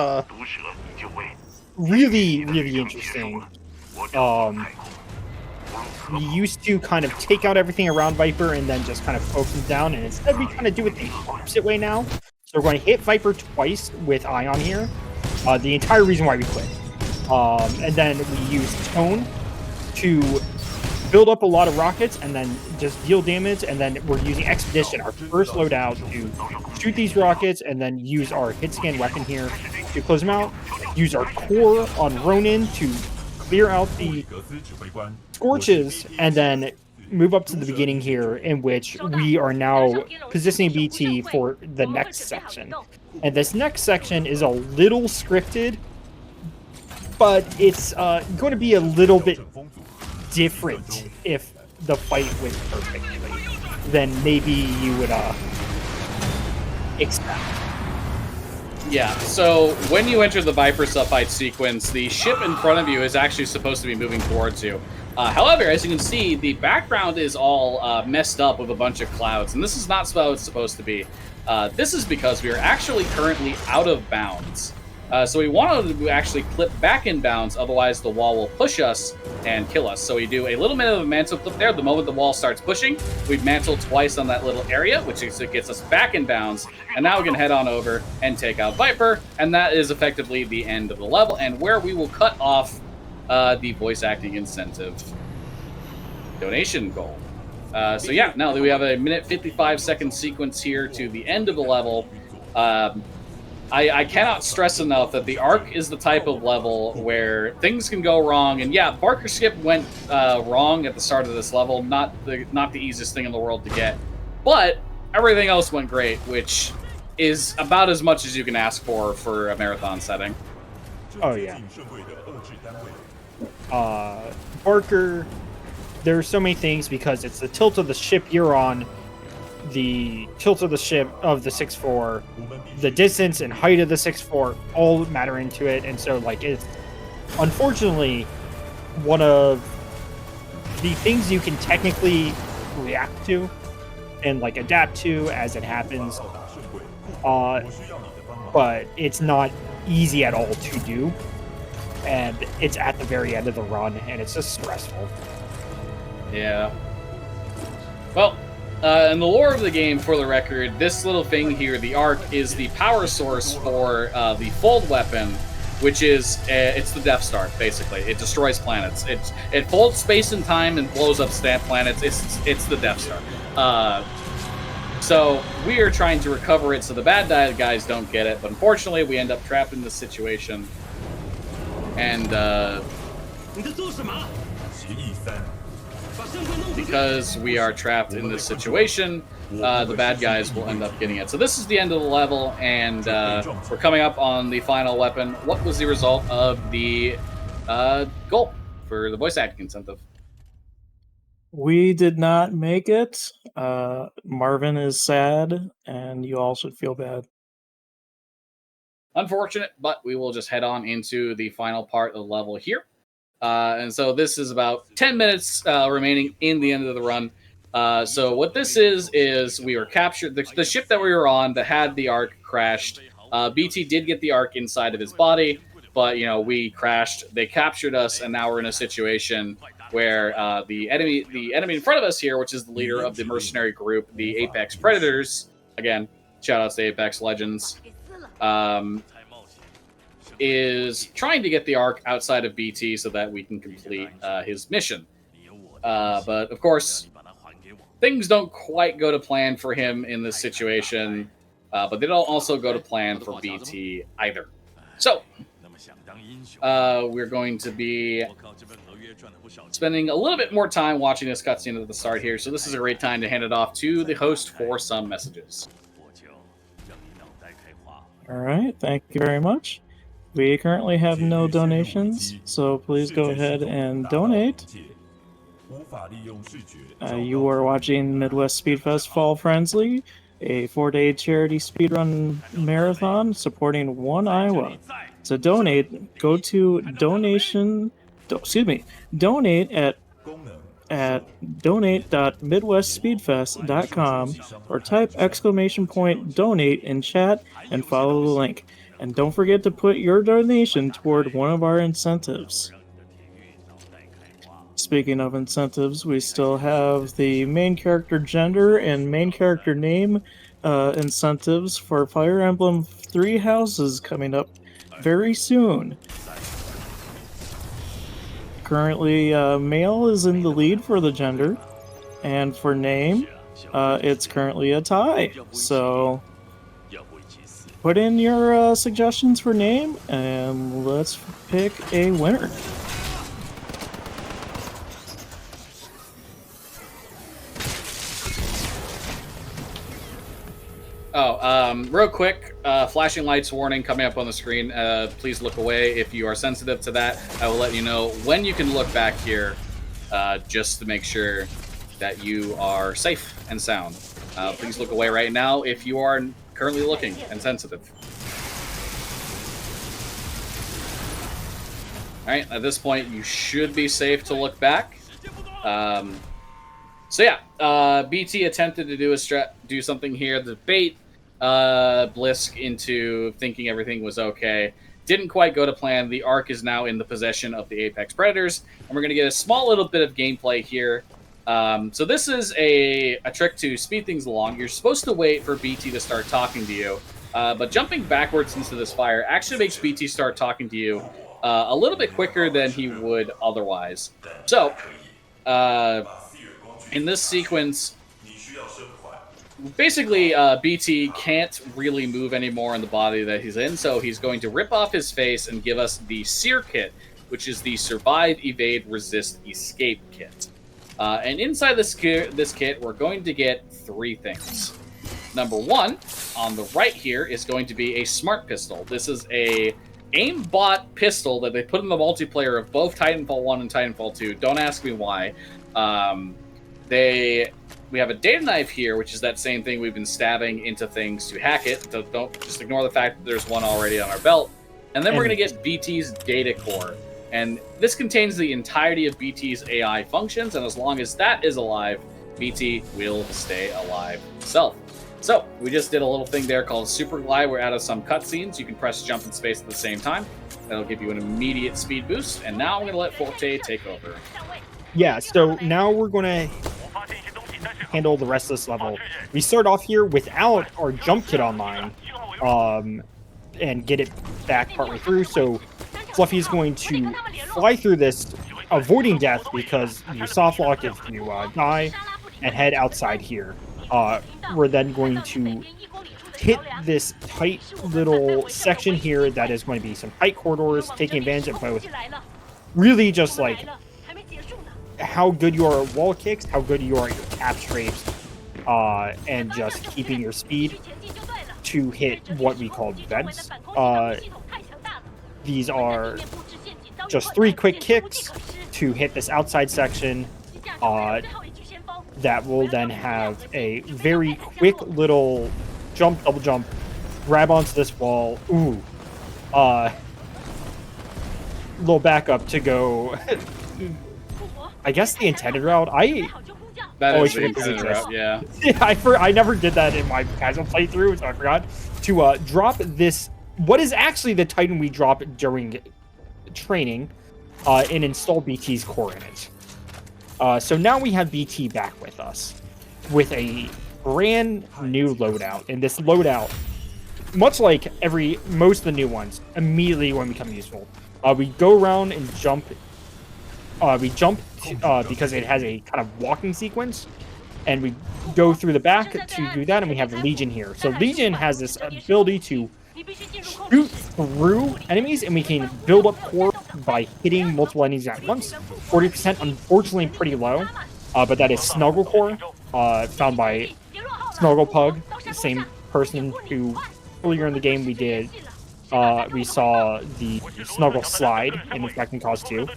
really, really interesting. We used to kind of take out everything around Viper and then just kind of focus them down, and instead we kind of do it the opposite way now. So we're going to hit Viper twice with Ion here. The entire reason why we quit. And then we use Tone to build up a lot of rockets and then just deal damage, and then we're using Expedition, our first loadout, to shoot these rockets and then use our hit scan weapon here to close them out. Use our core on Ronin to clear out the Scorches, and then move up to the beginning here, in which we are now positioning BT for the next section. And this next section is a little scripted, but it's going to be a little bit different if the fight went perfectly than maybe you would expect. Yeah, so when you enter the Viper sub-fight sequence, the ship in front of you is actually supposed to be moving towards you. However, as you can see, the background is all messed up with a bunch of clouds, and this is not how it's supposed to be. This is because we are actually currently out of bounds. So we wanted to actually clip back in bounds, otherwise the wall will push us and kill us. So we do a little bit of a mantle clip there. The moment the wall starts pushing, we mantle twice on that little area, which gets us back in bounds. And now we can head on over and take out Viper, and that is effectively the end of the level, and where we will cut off the voice acting incentive donation goal. So yeah, now that we have a minute 55-second sequence here to the end of the level, I cannot stress enough that the Ark is the type of level where things can go wrong. And yeah, Barker Skip went wrong at the start of this level. Not the easiest thing in the world to get. But everything else went great, which is about as much as you can ask for a marathon setting. Oh, yeah. Barker, there are so many things because it's the tilt of the ship you're on, the tilt of the ship of the 6.4, the distance and height of the 6.4 all matter into it. And so, like, it's unfortunately one of the things you can technically react to and, like, adapt to as it happens. But it's not easy at all to do. And it's at the very end of the run, and it's just stressful. Yeah. Well, in the lore of the game, for the record, this little thing here, the Ark, is the power source for the fold weapon, which is, it's the Death Star, basically. It destroys planets. It folds space and time and blows up planets. It's the Death Star. So we are trying to recover it so the bad guys don't get it, but unfortunately we end up trapped in this situation. And because we are trapped in this situation, the bad guys will end up getting it. So this is the end of the level, and we're coming up on the final weapon. What was the result of the goal for the voice acting incentive? We did not make it. Marvin is sad, and you all should feel bad. Unfortunate, but we will just head on into the final part of the level here. And so this is about 10 minutes remaining in the end of the run. So what this is we were captured. The ship that we were on that had the Ark crashed. BT did get the Ark inside of his body, but, you know, we crashed. They captured us, and now we're in a situation where the enemy in front of us here, which is the leader of the mercenary group, the Apex Predators. Again, shout outs to Apex Legends. is trying to get the Ark outside of BT so that we can complete his mission. But of course, things don't quite go to plan for him in this situation, but they don't also go to plan for BT either. So, we're going to be spending a little bit more time watching this cutscene at the start here, so this is a great time to hand it off to the host for some messages. All right, thank you very much. We currently have no donations, so please go ahead and donate. You are watching Midwest Speedfest Fall Friendly, a 4-day charity speedrun marathon supporting One Iowa. To donate, go to donate at donate.midwestspeedfest.com or type !donate in chat and follow the link. And don't forget to put your donation toward one of our incentives. Speaking of incentives, we still have the main character gender and main character name incentives for Fire Emblem Three Houses coming up very soon. Currently, male is in the lead for the gender, and for name, it's currently a tie. So put in your suggestions for name, and let's pick a winner. Real quick, flashing lights warning coming up on the screen. Please look away if you are sensitive to that. I will let you know when you can look back here, just to make sure that you are safe and sound. Please look away right now if you are currently looking and sensitive. Alright, at this point, you should be safe to look back. So yeah, BT attempted to do something here. The bait Blisk into thinking everything was okay. Didn't quite go to plan. The Ark is now in the possession of the Apex Predators, and we're going to get a small little bit of gameplay here. So this is a trick to speed things along. You're supposed to wait for BT to start talking to you, but jumping backwards into this fire actually makes BT start talking to you a little bit quicker than he would otherwise. So, in this sequence, basically, BT can't really move anymore in the body that he's in, so he's going to rip off his face and give us the Sear Kit, which is the Survive, Evade, Resist, Escape Kit. And inside this kit, we're going to get 3 things. Number 1, on the right here, is going to be a Smart Pistol. This is a aimbot pistol that they put in the multiplayer of both Titanfall 1 and Titanfall 2. Don't ask me why. We have a data knife here, which is that same thing we've been stabbing into things to hack it. So don't just ignore the fact that there's one already on our belt. And then we're going to get BT's data core. And this contains the entirety of BT's AI functions, and as long as that is alive, BT will stay alive himself. So, we just did a little thing there called Super Glide. We're out of some cutscenes. You can press jump and space at the same time. That'll give you an immediate speed boost. And now I'm going to let Forte take over. Yeah, so now we're going to handle the rest of this level. We start off here without our jump kit online, and get it back partway through. So Fluffy is going to fly through this, avoiding death because you soft lock if you die, and head outside here. We're then going to hit this tight little section here that is going to be some tight corridors, taking advantage of both. Really just like how good you are at wall kicks, how good you are at your cap strafes, and just keeping your speed to hit what we call vents. These are just 3 quick kicks to hit this outside section that will then have a very quick little jump, double jump, grab onto this wall. Ooh. Little backup to go... I guess the intended route. That is the intended route, yeah. I never did that in my casual playthrough, so I forgot to drop this. What is actually the Titan we drop during training, and install BT's core in it. So now we have BT back with us with a brand new loadout, and this loadout much like most of the new ones, immediately when we become useful. We go around and jump. We jump because it has a kind of walking sequence, and we go through the back to do that, and we have Legion here. So Legion has this ability to shoot through enemies, and we can build up core by hitting multiple enemies at once. 40%, unfortunately, pretty low, but that is Snuggle Core, found by Snugglepug, the same person who earlier in the game we saw the Snuggle Slide in Infecting Cause 2.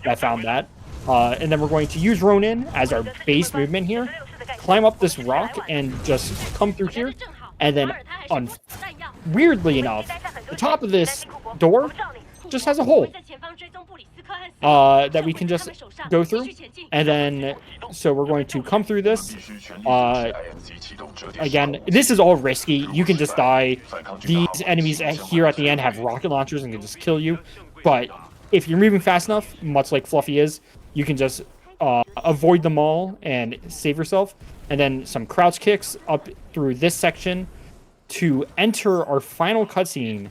I found that. And then we're going to use Ronin as our base movement here, climb up this rock, and just come through here. And then, weirdly enough, the top of this door just has a hole that we can just go through. And then, so we're going to come through this. Again, this is all risky. You can just die. These enemies here at the end have rocket launchers and can just kill you. But if you're moving fast enough, much like Fluffy is, you can just avoid them all and save yourself. And then some crouch kicks up through this section to enter our final cutscene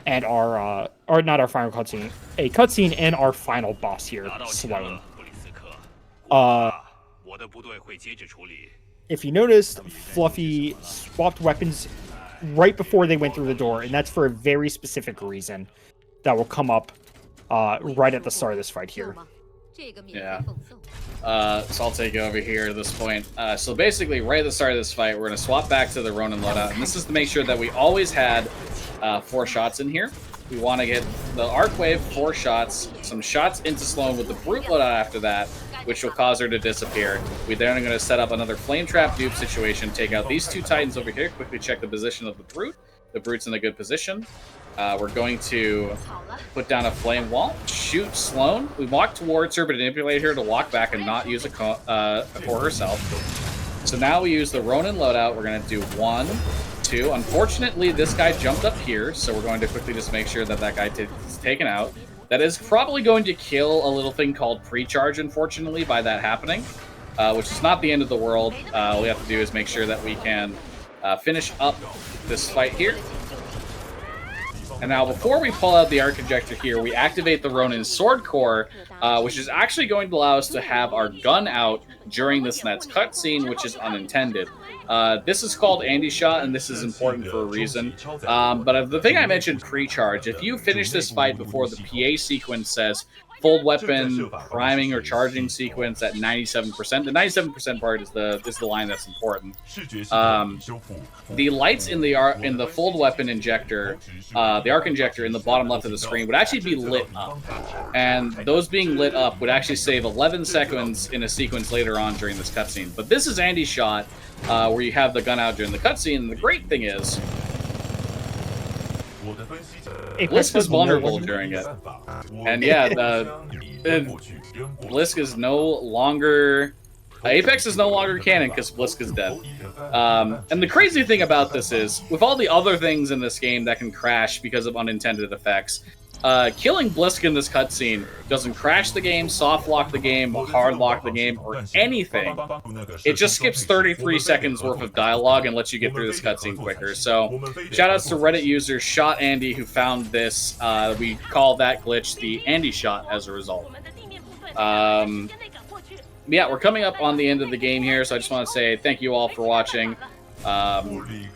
and our, or not our final cutscene, a cutscene and our final boss here, Sloan. If you noticed, Fluffy swapped weapons right before they went through the door, and that's for a very specific reason that will come up right at the start of this fight here. Yeah. So I'll take it over here at this point. So basically, right at the start of this fight, we're going to swap back to the Ronin loadout, and this is to make sure that we always had 4 shots in here. We want to get the Arc Wave, 4 shots, some shots into Sloan with the Brute loadout after that, which will cause her to disappear. We then are going to set up another Flame Trap dupe situation, take out these 2 Titans over here, quickly check the position of the Brute. The Brute's in a good position. We're going to put down a flame wall, shoot Sloan. We walk towards her, but manipulate her to walk back and not use a core herself. So now we use the Ronin loadout. We're going to do 1, 2. Unfortunately, this guy jumped up here, so we're going to quickly just make sure that that guy is taken out. That is probably going to kill a little thing called pre-charge, unfortunately, by that happening, which is not the end of the world. All we have to do is make sure that we can finish up this fight here. And now, before we pull out the Arc Injector here, we activate the Ronin Sword Core, which is actually going to allow us to have our gun out during this next cutscene, which is unintended. This is called Andy Shot, and this is important for a reason. But the thing I mentioned pre-charge, if you finish this fight before the PA sequence says full weapon priming or charging sequence at 97%, the 97% part is the line that's important. The lights in the full weapon injector, the arc injector in the bottom left of the screen would actually be lit up, and those being lit up would actually save 11 seconds in a sequence later on during this cutscene. But this is Andy's Shot, where you have the gun out during the cutscene, and the great thing is Blisk is vulnerable during it. And yeah, Blisk is no longer... Apex is no longer canon because Blisk is dead. And the crazy thing about this is, with all the other things in this game that can crash because of unintended effects, killing Blisk in this cutscene doesn't crash the game, soft lock the game, hard lock the game, or anything. It just skips 33 seconds worth of dialogue and lets you get through this cutscene quicker. So, shoutouts to Reddit user Shot Andy who found this. We call that glitch the Andy Shot as a result. Yeah, we're coming up on the end of the game here, so I just want to say thank you all for watching. Okay.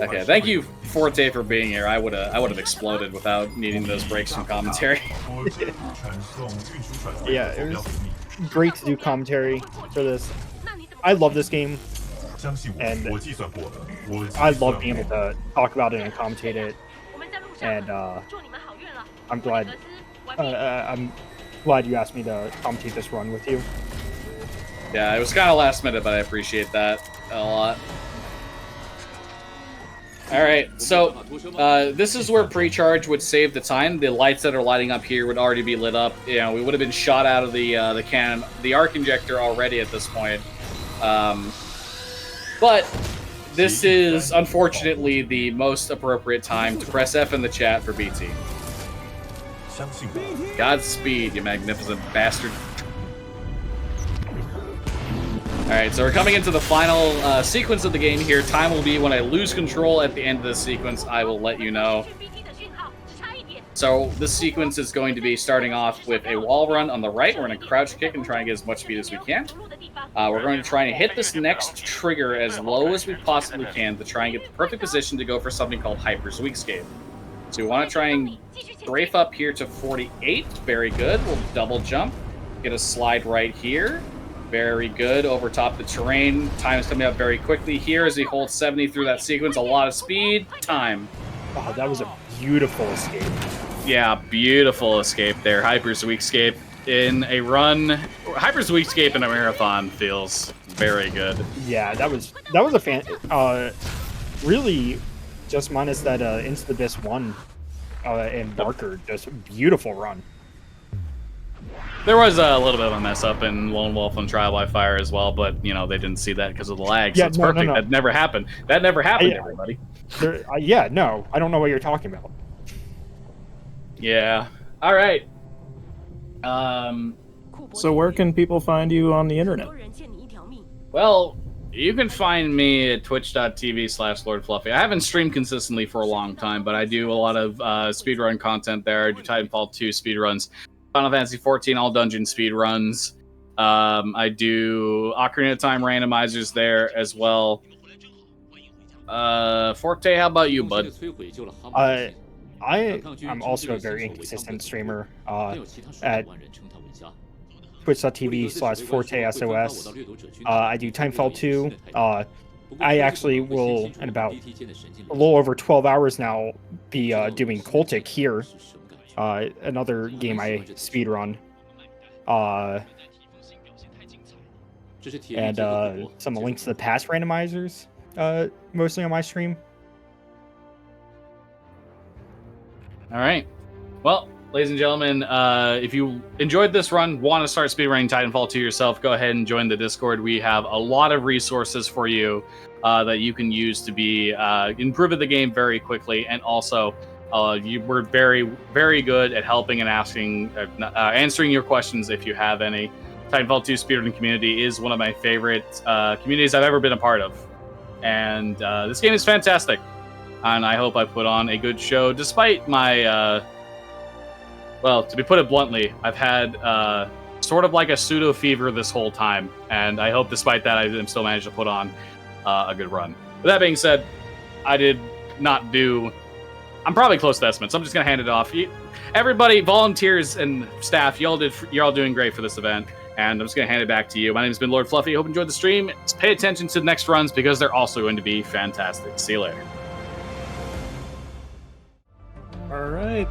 Okay, thank you, Forte, for being here. I would have exploded without needing those breaks from commentary. Yeah, it was great to do commentary for this. I love this game, and I love being able to talk about it and commentate it. And I'm glad you asked me to commentate this run with you. Yeah, it was kind of last minute, but I appreciate that a lot. Alright, so this is where pre-charge would save the time. The lights that are lighting up here would already be lit up. You know, we would have been shot out of the cannon, the arc injector already at this point. But this is, unfortunately, the most appropriate time to press F in the chat for BT. Godspeed, you magnificent bastard. All right, so we're coming into the final sequence of the game here. Time will be when I lose control at the end of this sequence. I will let you know. So this sequence is going to be starting off with a wall run on the right. We're going to crouch kick and try and get as much speed as we can. We're going to try and hit this next trigger as low as we possibly can to try and get the perfect position to go for something called Hyper Sweepscape. So we want to try and strafe up here to 48. Very good. We'll double jump. Get a slide right here. Very good. Over top the terrain. Time is coming up very quickly here as we hold 70 through that sequence. A lot of speed. Time. Oh, that was a beautiful escape. Yeah, beautiful escape there. Hyper Sweepscape in a run. Hyper Sweepscape in a marathon feels very good. Yeah, that was a fan. Really, just minus that Into the Abyss 1 and Barker, just a beautiful run. There was a little bit of a mess up in Lone Wolf and Trial by Fire as well, but they didn't see that because of the lag. So Yeah, it's no, perfect. no. That never happened. That never happened, everybody. Yeah, no, I don't know what you're talking about. Yeah. All right. So where can people find you on the internet? Well, you can find me at twitch.tv/LordFluffy. I haven't streamed consistently for a long time, but I do a lot of speedrun content there. I do Titanfall 2 speedruns, Final Fantasy 14 all dungeon speedruns. I do Ocarina of Time randomizers there as well. Forte, how about you, bud? I'm also a very inconsistent streamer at twitch.tv/ForteSOS. I do Titanfall 2. I actually will, in about a little over 12 hours now, be doing Cultic here. Another game I speedrun. And some links to the past randomizers, mostly on my stream. All right. Well, ladies and gentlemen, if you enjoyed this run, want to start speedrunning Titanfall 2 yourself, go ahead and join the Discord. We have a lot of resources for you that you can use to be improving the game very quickly, and also we're very, very good at helping and answering your questions if you have any. Titanfall 2 speedrunning community is one of my favorite communities I've ever been a part of, and this game is fantastic. And I hope I put on a good show, despite my, well, to put it bluntly, I've had sort of like a pseudo fever this whole time, and I hope despite that I still managed to put on a good run. With that being said, I did not do... I'm probably close to estimates, so I'm just going to hand it off. Everybody, volunteers and staff, you're all doing great for this event, and I'm just going to hand it back to you. My name has been LordFluffy. Hope you enjoyed the stream. Just pay attention to the next runs, because they're also going to be fantastic. See you later. All right.